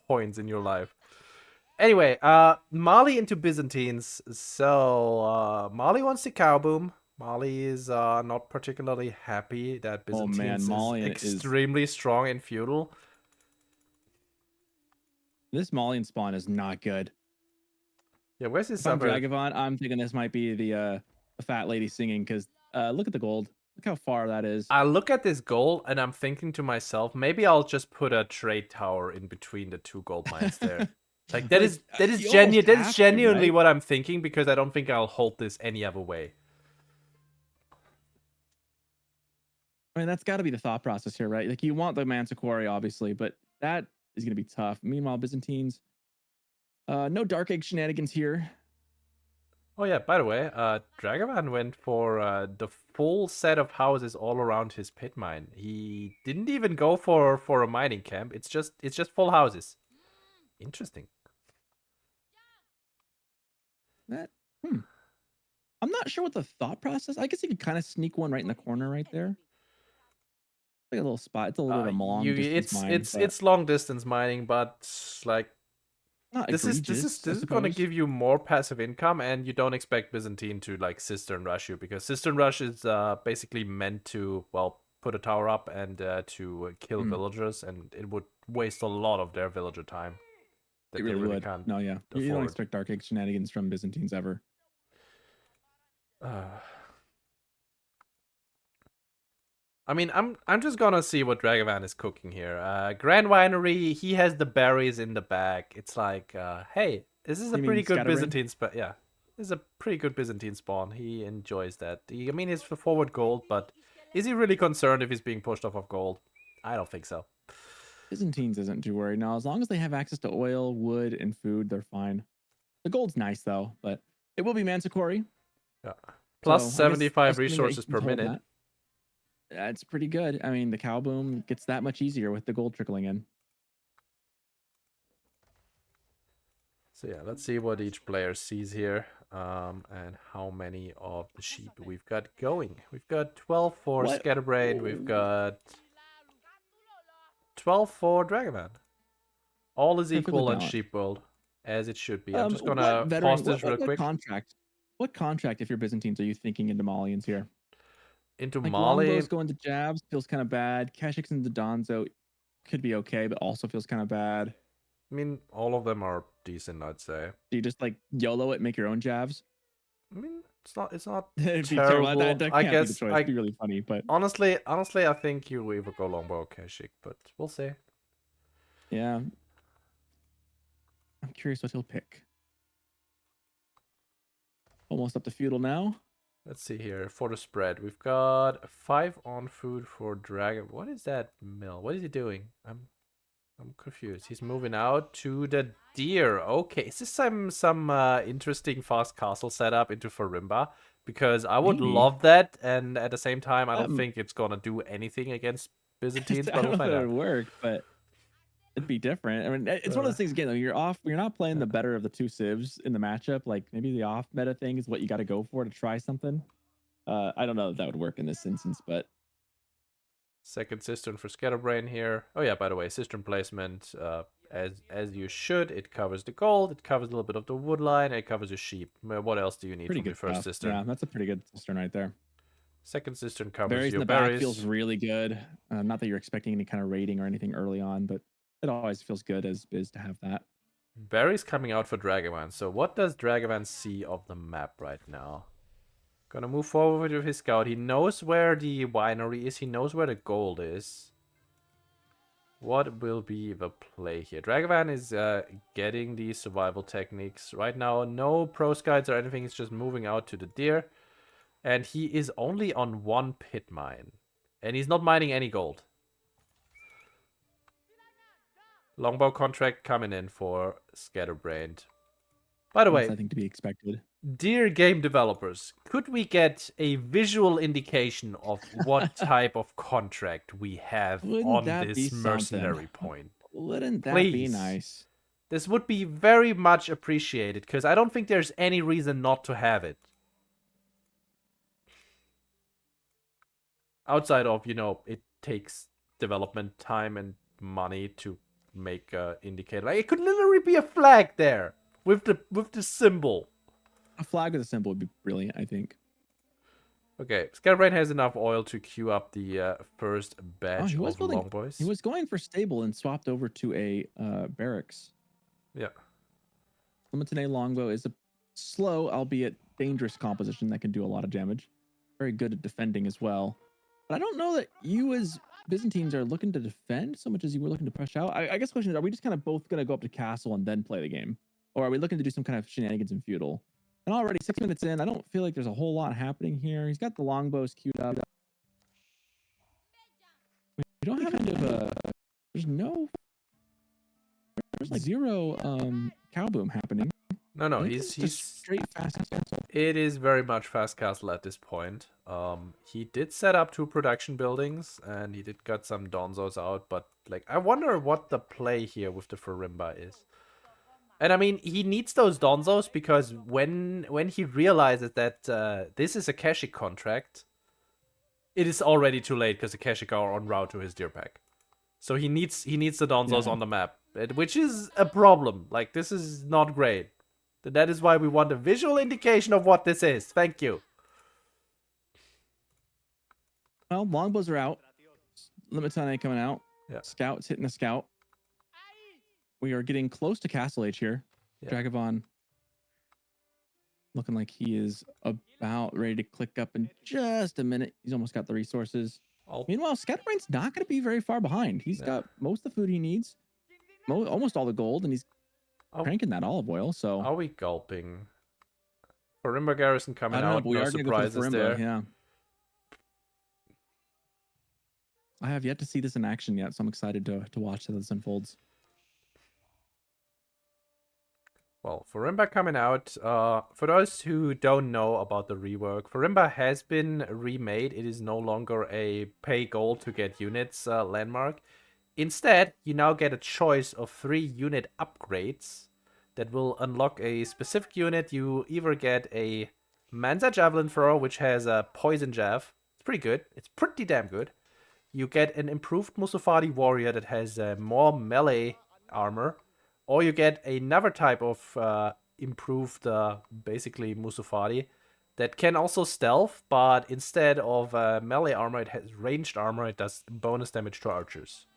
points in your life. Anyway, Mali into Byzantines. So Mali wants the cow boom. Mali is not particularly happy that Byzantines is extremely strong and feudal. This Malian spawn is not good. Yeah, where's this other Dragevann? I'm thinking this might be the fat lady singing, because look at the gold. Look how far that is. I look at this gold and I'm thinking to myself, maybe I'll just put a trade tower in between the two gold mines there. Like that is genuinely what I'm thinking, because I don't think I'll hold this any other way. I mean, that's got to be the thought process here, right? Like, you want the Manticore, obviously, but that is going to be tough. Meanwhile, Byzantines, no Dark Egg shenanigans here. Oh yeah, by the way, Dragevann went for the full set of houses all around his pit mine. He didn't even go for a mining camp. It's just full houses. Interesting. That I'm not sure what the thought process. I guess you could kind of sneak one right in the corner right there. Like a little spot. It's a little bit of a long distance mine. It's long distance mining, but like this is going to give you more passive income, and you don't expect Byzantine to like cistern rush you, because cistern rush is basically meant to, well, put a tower up and to kill villagers, and it would waste a lot of their villager time. It really would. Can't. No, yeah, you don't expect Dark Egg shenanigans from Byzantines ever. I mean, I'm just gonna see what Dragevann is cooking here. Grand Winery, he has the berries in the bag. It's like, hey, this is a pretty good Byzantine spawn. Yeah, this is a pretty good Byzantine spawn. He enjoys that. I mean, he's for forward gold, but is he really concerned if he's being pushed off of gold? I don't think so. Byzantines isn't too worried now. As long as they have access to oil, wood, and food, they're fine. The gold's nice though, but it will be Manticore. Yeah. Plus 75 resources per minute. That's pretty good. I mean, the cow boom gets that much easier with the gold trickling in. So yeah, let's see what each player sees here, and how many of the sheep we've got going. We've got 12 for Scatterbrained. We've got 12 for Dragevann. All is equal in sheep world, as it should be. I'm just gonna pause this real quick. What contract, if you're Byzantines, are you thinking into Malians here? Into like Mali. Longbows going to jabs feels kind of bad. Kashik's into Donzo could be okay, but also feels kind of bad. I mean, all of them are decent, I'd say. Do you just like YOLO it, make your own jabs? I mean, it's not terrible. That I guess it'd be really funny, but honestly, I think you either go Longbow or Kashik, but we'll see. Yeah, I'm curious what he'll pick. Almost up to feudal now. Let's see here for the spread. We've got 5 on food for Dragon. What is that mill? What is he doing? I'm confused. He's moving out to the deer. Okay, is this some interesting fast castle setup into Farimba? Because I would love that, and at the same time, I don't think it's gonna do anything against Byzantines. I don't know if it would work, but it'd be different. I mean, it's one of those things again. Though you're not playing the better of the two civs in the matchup. Like maybe the off meta thing is what you got to go for to try something. I don't know if that would work in this instance, but second cistern for Scatterbrained here. Oh yeah, by the way, cistern placement as you should. It covers the gold. It covers a little bit of the wood line. It covers your sheep. What else do you need from the first cistern? Yeah, that's a pretty good cistern right there. Second cistern covers berries your in the berries. back feels really good. Not that you're expecting any kind of raiding or anything early on, but it always feels good as Biz to have that. Berries coming out for Dragevann. So what does Dragevann see of the map right now? Gonna move forward with his scout. He knows where the winery is. He knows where the gold is. What will be the play here? Dragevann is getting the survival techniques. Right now, no pro scouts or anything. He's just moving out to the deer. And he is only on 1 pit mine. And he's not mining any gold. Longbow contract coming in for Scatterbrained. By the way, I think to be expected. Dear game developers, could we get a visual indication of what type of contract we have on this mercenary point? Wouldn't that be nice? This would be very much appreciated, because I don't think there's any reason not to have it. Outside of, it takes development time and money to make a indicator. Like, it could literally be a flag there with the symbol. A flag with a symbol would be brilliant, I think. Okay, Scatterbrained has enough oil to queue up the first batch of longboys. He was going for stable and swapped over to a barracks. Yeah. Limited longbow is a slow, albeit dangerous composition that can do a lot of damage. Very good at defending as well. But I don't know that you as Byzantines are looking to defend so much as you were looking to push out. I guess the question is, are we just kind of both going to go up to castle and then play the game? Or are we looking to do some kind of shenanigans in feudal? And already 6 minutes in, I don't feel like there's a whole lot happening here. He's got the longbows queued up. We don't have any kind of there's like zero cow boom happening. No, he's straight fast castle. It is very much fast castle at this point. He did set up 2 production buildings and he did got some donzos out, but like I wonder what the play here with the Farimba is. And I mean, he needs those donzos because when he realizes that this is a Keshik contract, it is already too late because the Keshik are en route to his deer pack. So he needs the donzos on the map, which is a problem. Like, this is not great. That is why we want a visual indication of what this is. Thank you. Well, longbows are out. Limitane coming out. Yeah. Scouts hitting the scout. We are getting close to Castle Age here. Yeah. Dragevann looking like he is about ready to click up in just a minute. He's almost got the resources. Meanwhile, Scatterbrained's not going to be very far behind. He's got most of the food he needs, almost all the gold, and he's cranking that olive oil. So are we gulping? Farimba garrison coming out. No surprises there. Yeah. I have yet to see this in action yet, so I'm excited to watch how this unfolds. Well, Farimba coming out. For those who don't know about the rework, Farimba has been remade. It is no longer a pay gold to get units landmark. Instead, you now get a choice of 3 unit upgrades that will unlock a specific unit. You either get a Manza Javelin Thrower, which has a Poison Jav. It's pretty good. It's pretty damn good. You get an improved Musafadi Warrior that has more melee armor. Or you get another type of improved, basically, Musafadi that can also stealth, but instead of melee armor, it has ranged armor. It does bonus damage to archers.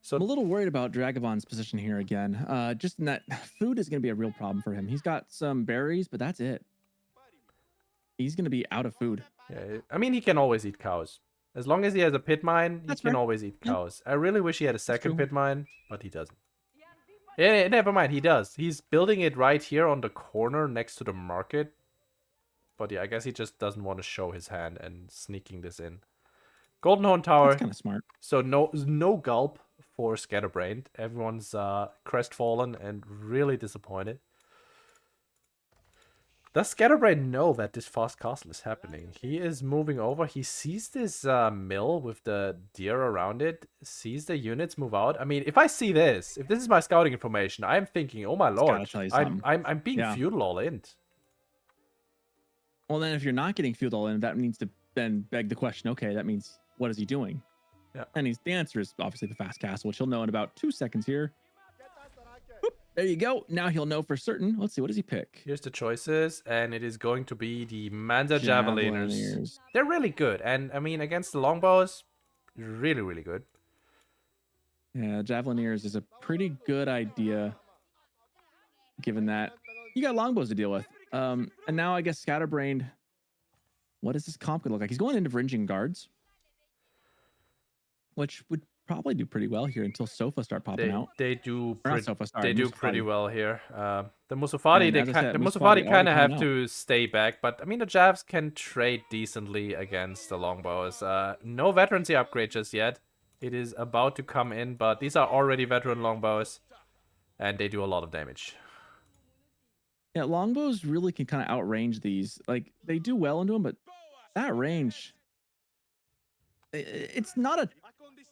So I'm a little worried about Dragavann's position here again. Just in that food is going to be a real problem for him. He's got some berries, but that's it. He's going to be out of food. Yeah, I mean, he can always eat cows. As long as he has a pit mine, he can always eat cows. I really wish he had a second pit mine, but he doesn't. Yeah, never mind, he does. He's building it right here on the corner next to the market. But yeah, I guess he just doesn't want to show his hand and sneaking this in. Golden Horn Tower. That's kind of smart. So no gulp for Scatterbrained. Everyone's crestfallen and really disappointed. Does Scatterbrained know that this fast castle is happening? He is moving over. He sees this mill with the deer around it. Sees the units move out. I mean, if I see this, if this is my scouting information, I'm thinking, oh my lord, I'm being feudal all in. Well, then if you're not getting feudal all in, that needs to then beg the question, okay, that means what is he doing? Yeah. And the answer is obviously the fast castle, which he'll know in about 2 seconds here. There you go. Now he'll know for certain. Let's see. What does he pick? Here's the choices, and it is going to be the Manza Javeliners. They're really good, and I mean against the longbows, really, really good. Yeah, Javelineers is a pretty good idea, given that you got longbows to deal with. And now I guess Scatterbrained. What does this comp look like? He's going into Vringing Guards, which would probably do pretty well here until Sofa start popping out. They do pretty well here. The Musafadi, the Musafadi kind of have to stay back, but I mean the Javs can trade decently against the longbows. No veterancy upgrade just yet. It is about to come in, but these are already veteran longbows, and they do a lot of damage. Yeah, longbows really can kind of outrange these. Like they do well into them, but that range, it's not a.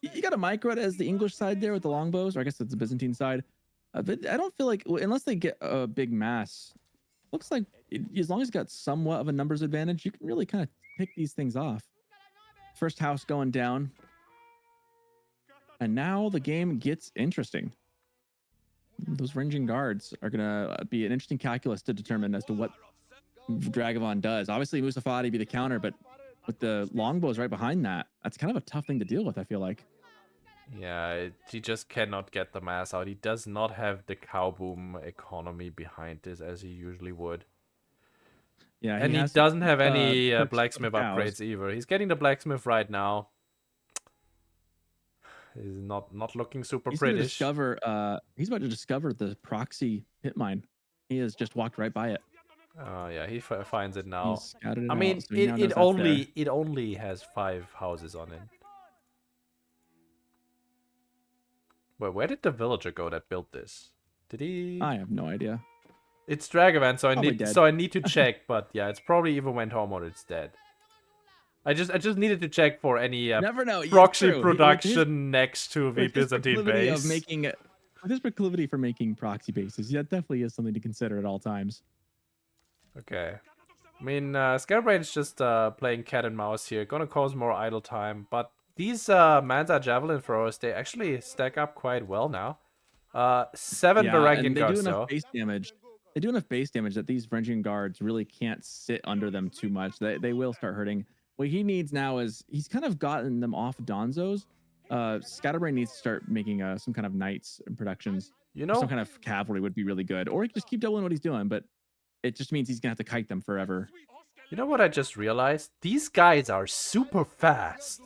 You got a micro it as the English side there with the longbows, or I guess it's the Byzantine side. But I don't feel like, unless they get a big mass, looks like as long as you got somewhat of a numbers advantage, you can really kind of pick these things off. First house going down. And now the game gets interesting. Those Vringing Guards are going to be an interesting calculus to determine as to what Dragevann does. Obviously, Musafadi be the counter, but with the longbows right behind that, that's kind of a tough thing to deal with, I feel like. Yeah, he just cannot get the mass out. He does not have the cow boom economy behind this as he usually would. Yeah, and he doesn't have any blacksmith upgrades either. He's getting the blacksmith right now. He's not looking super pretty. He's about to discover the proxy pit mine. He has just walked right by it. Oh yeah, he finds it now. I mean, so it only has 5 houses on it. Well, where did the villager go that built this? Did he? I have no idea. It's Dragevann, so I need to check. But yeah, it's probably either went home or it's dead. I just needed to check for any never know. proxy production next to the Byzantine base. With his proclivity for making proxy bases, yeah, definitely is something to consider at all times. Okay. I mean, Scatterbrained's just playing cat and mouse here. Gonna cause more idle time. But these Manta Javelin throwers, they actually stack up quite well now. 7 Varangian guards, though. Base damage. They do enough base damage that these Varangian guards really can't sit under them too much. They will start hurting. What he needs now is, he's kind of gotten them off Donzos. Scatterbrained needs to start making some kind of knights and productions. You know, some kind of cavalry would be really good. Or he can just keep doubling what he's doing, but it just means he's gonna have to kite them forever. You know what I just realized? These guys are super fast.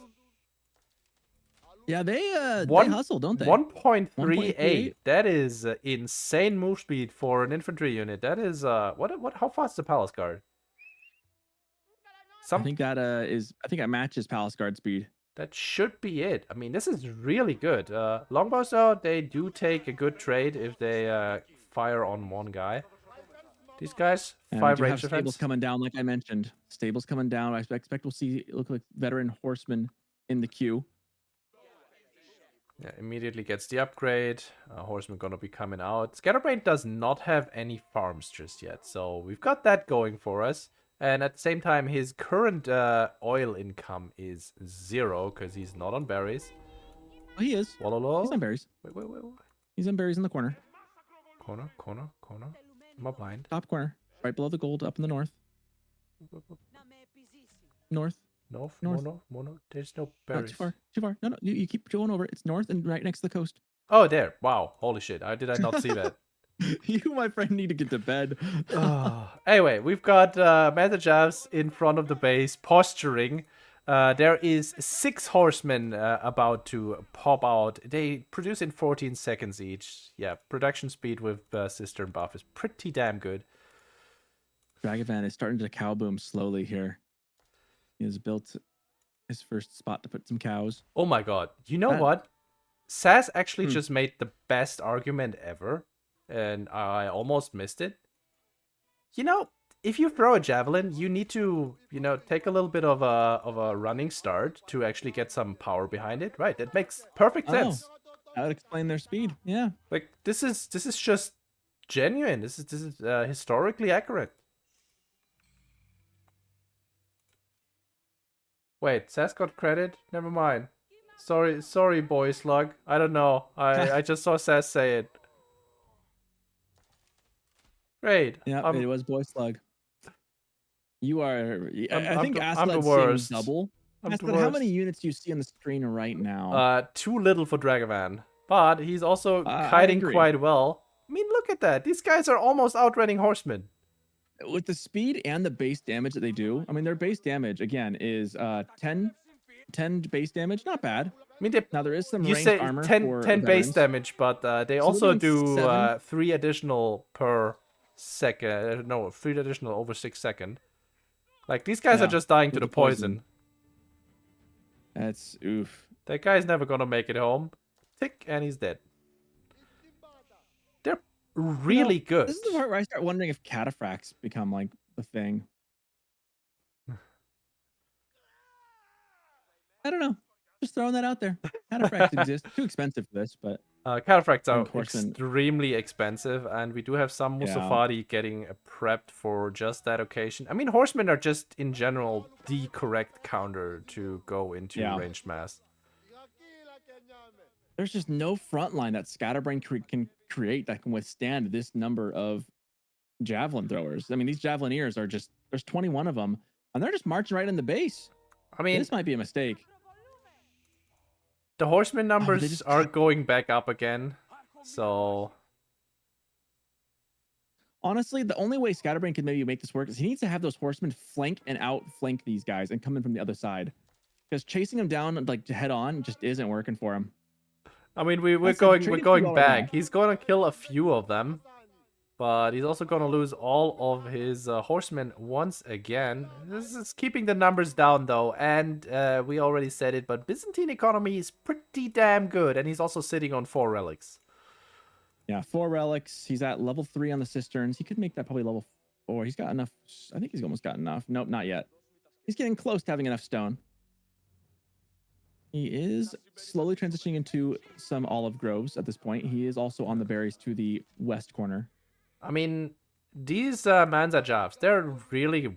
Yeah, they hustle, don't they? 1.38. That is insane move speed for an infantry unit. That is what? How fast is the palace guard? I think that matches palace guard speed. That should be it. I mean, this is really good. Longbows, though, they do take a good trade if they fire on one guy. These guys, 5 range defense. Stables coming down, like I mentioned. Stables coming down. I expect we'll see look like veteran horsemen in the queue. Yeah, immediately gets the upgrade. Horseman gonna be coming out. Scatterbrained does not have any farms just yet, so we've got that going for us. And at the same time, his current oil income is 0 because he's not on berries. Oh, he is. Walolo. He's on berries. Wait. He's on berries in the corner. Corner. Am I blind? Top corner, right below the gold, up in the north. North. Mono. There's no berries. Too far. No. You keep going over. It's north and right next to the coast. Oh, there. Wow. Holy shit. Did I not see that? You, my friend, need to get to bed. Anyway, we've got Manta in front of the base, posturing. There is 6 horsemen about to pop out. They produce in 14 seconds each. Yeah, production speed with Cistern buff is pretty damn good. Dragevann is starting to cow boom slowly here. He has built his first spot to put some cows. Oh my god. You know what? Sass actually just made the best argument ever, and I almost missed it. You know, if you throw a javelin, you need to, take a little bit of a running start to actually get some power behind it, right? That makes perfect sense. That would explain their speed. Yeah. Like this is just genuine. This is historically accurate. Wait, Sass got credit? Never mind. Sorry, boy slug. I don't know. I just saw Sass say it. Great. Yeah, it was boy slug. You are. I think I'm the worst. Double. How many units do you see on the screen right now? Too little for Dragevann, but he's also kiting quite well. I mean, look at that. These guys are almost outrunning horsemen. With the speed and the base damage that they do, I mean, their base damage again is 10 base damage. Not bad. I mean, now there is some you ranged say armor 10 base damage, but they also do 3 additional per second. No, 3 additional over 6 seconds. Like, these guys are just dying to the poison. That's oof. That guy's never gonna make it home. Tick, and he's dead. They're really good. This is the part where I start wondering if cataphracts become like the thing. I don't know. Just throwing that out there. Cataphracts exist. Too expensive for this, but cataphracts are extremely expensive, and we do have some Musafadi getting prepped for just that occasion. I mean, horsemen are just in general the correct counter to go into ranged mass. There's just no front line that Scatterbrained can create that can withstand this number of javelin throwers. I mean, these javelineers are just, there's 21 of them, and they're just marching right in the base. I mean, this might be a mistake. The horseman numbers are going back up again, so... Honestly, the only way Scatterbrained can maybe make this work is he needs to have those horsemen flank and outflank these guys and come in from the other side. Because chasing them down like head on just isn't working for him. I mean, we're going back. He's gonna kill a few of them, But he's also gonna lose all of his horsemen once again. This is keeping the numbers down though, and we already said it, but Byzantine economy is pretty damn good, and he's also sitting on 4 relics. Yeah, 4 relics. He's at level 3 on the cisterns. He could make that probably level 4. He's got enough. I think he's almost got enough. Nope, not yet. He's getting close to having enough stone. He is slowly transitioning into some olive groves at this point. He is also on the berries to the west corner. I mean, these Manza Javs, they're really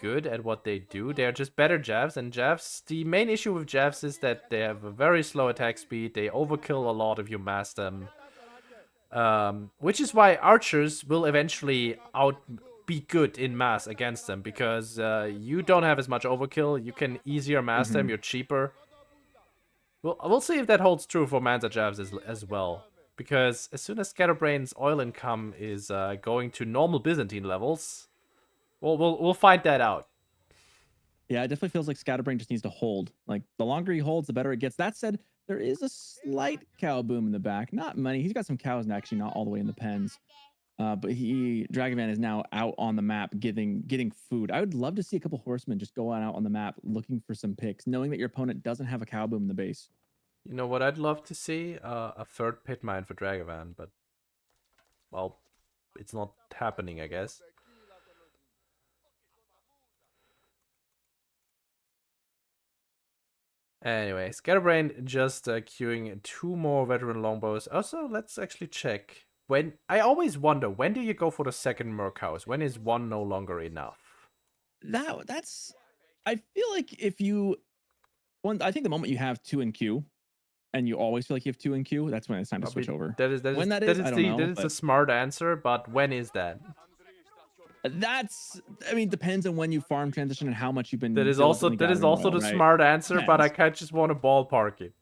good at what they do. They're just better Javs, and Javs, the main issue with Javs is that they have a very slow attack speed. They overkill a lot if you mass them. Which is why archers will eventually be good in mass against them, because you don't have as much overkill. You can easier mass them. You're cheaper. Well, we'll see if that holds true for Manza Javs as well. Because as soon as Scatterbrained's oil income is going to normal Byzantine levels, we'll find that out. Yeah, it definitely feels like Scatterbrained just needs to hold. Like, the longer he holds, the better it gets. That said, there is a slight cow boom in the back. Not many. He's got some cows and actually not all the way in the pens. But Dragevann is now out on the map getting food. I would love to see a couple horsemen just go out on the map looking for some picks, knowing that your opponent doesn't have a cow boom in the base. You know what I'd love to see? A 3rd pit mine for Dragevann, but, well, it's not happening, I guess. Anyway, Scatterbrained just queuing 2 more veteran longbows. Also, let's actually check. I always wonder, when do you go for the 2nd Merc House? When is 1 no longer enough? That's... I feel like if you... I think the moment you have 2 in queue, and you always feel like you have 2 in queue, that's when it's time to switch over. That is a smart answer, but when is that? I mean, depends on when you farm transition and how much you've been. That is also the smart answer, but I kind of just want to ballpark it.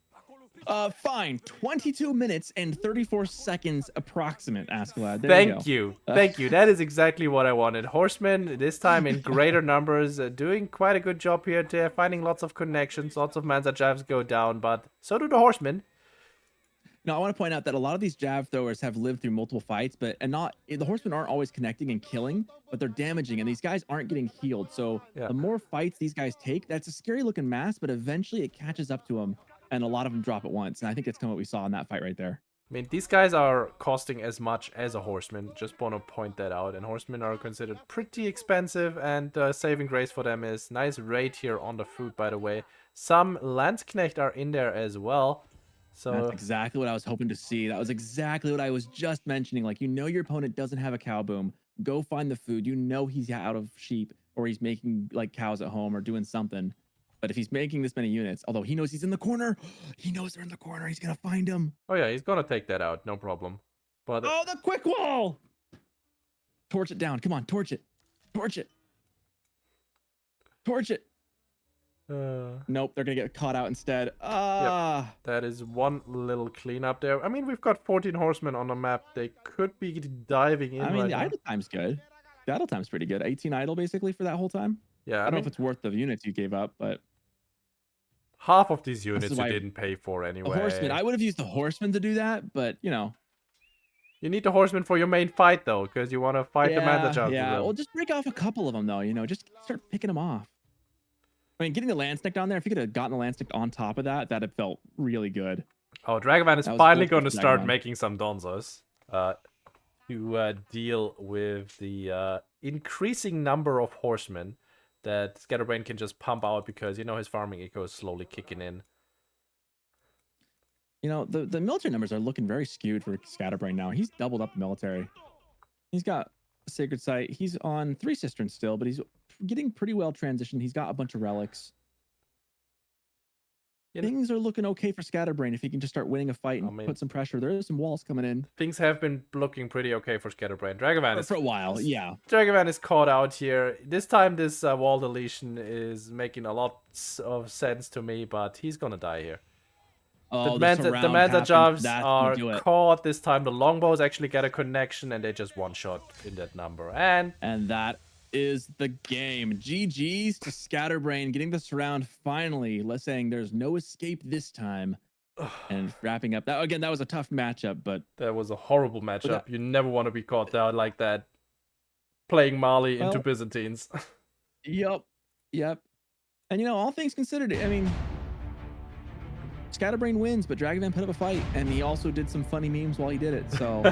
Fine. 22 minutes and 34 seconds approximate, Askelad. Thank you. Thank you. That is exactly what I wanted. Horsemen, this time in greater numbers, doing quite a good job here. They're finding lots of connections. Lots of Manza Javs go down, but so do the horsemen. Now, I want to point out that a lot of these Jav throwers have lived through multiple fights, the horsemen aren't always connecting and killing, but they're damaging, and these guys aren't getting healed. So the more fights these guys take, that's a scary looking mass, but eventually it catches up to them, and a lot of them drop at once. And I think that's kind of what we saw in that fight right there. I mean, these guys are costing as much as a horseman. Just want to point that out. And horsemen are considered pretty expensive, and saving grace for them is nice rate here on the food, by the way. Some Landsknecht are in there as well. So that's exactly what I was hoping to see. That was exactly what I was just mentioning. Like, you know, your opponent doesn't have a cow boom. Go find the food. You know he's out of sheep, or he's making like cows at home or doing something. But if he's making this many units, although he knows he's in the corner, he knows they're in the corner. He's gonna find him. Oh yeah, he's gonna take that out, no problem. But oh, the quick wall! Torch it down. Come on, torch it. Torch it. Torch it. Nope, they're gonna get caught out instead. Yep, that is one little cleanup there. I mean, we've got 14 horsemen on the map. They could be diving in. I mean, the idle time's good. The idle time's pretty good. 18 idle basically for that whole time. Yeah, I don't know if it's worth the units you gave up, but half of these units you didn't pay for anyway. The horsemen, I would have used the horsemen to do that, but you know. You need the horsemen for your main fight though, because you want to fight the Manza Javs. Yeah, well, just break off a couple of them though. You know, just start picking them off. I mean, getting the Landsknecht on there, if you could have gotten the Landsknecht on top of that, that'd have felt really good. Oh, Dragevann is finally going to start making some Donzos to deal with the increasing number of horsemen that Scatterbrained can just pump out, because, you know, his farming eco is slowly kicking in. You know, the military numbers are looking very skewed for Scatterbrained now. He's doubled up the military. He's got a sacred site. He's on 3 cisterns still, but he's getting pretty well transitioned. He's got a bunch of relics. Things are looking okay for Scatterbrained if he can just start winning a fight and put some pressure. There is some walls coming in. Things have been looking pretty okay for Scatterbrained. Dragevann is for a while, yeah. Dragevann is caught out here. This time, this wall deletion is making a lot of sense to me, but he's gonna die here. Oh, the Manza Javs are caught this time. The longbows actually get a connection, and they just one-shot in that number. And that is the game. GG's to Scatterbrained getting the surround finally. Let's saying there's no escape this time. And wrapping up that again, that was a tough matchup, but that was a horrible matchup. You never want to be caught out like that, playing Mali into Byzantines. Yep. And all things considered, I mean, Scatterbrained wins, but Dragevann put up a fight, and he also did some funny memes while he did it. So,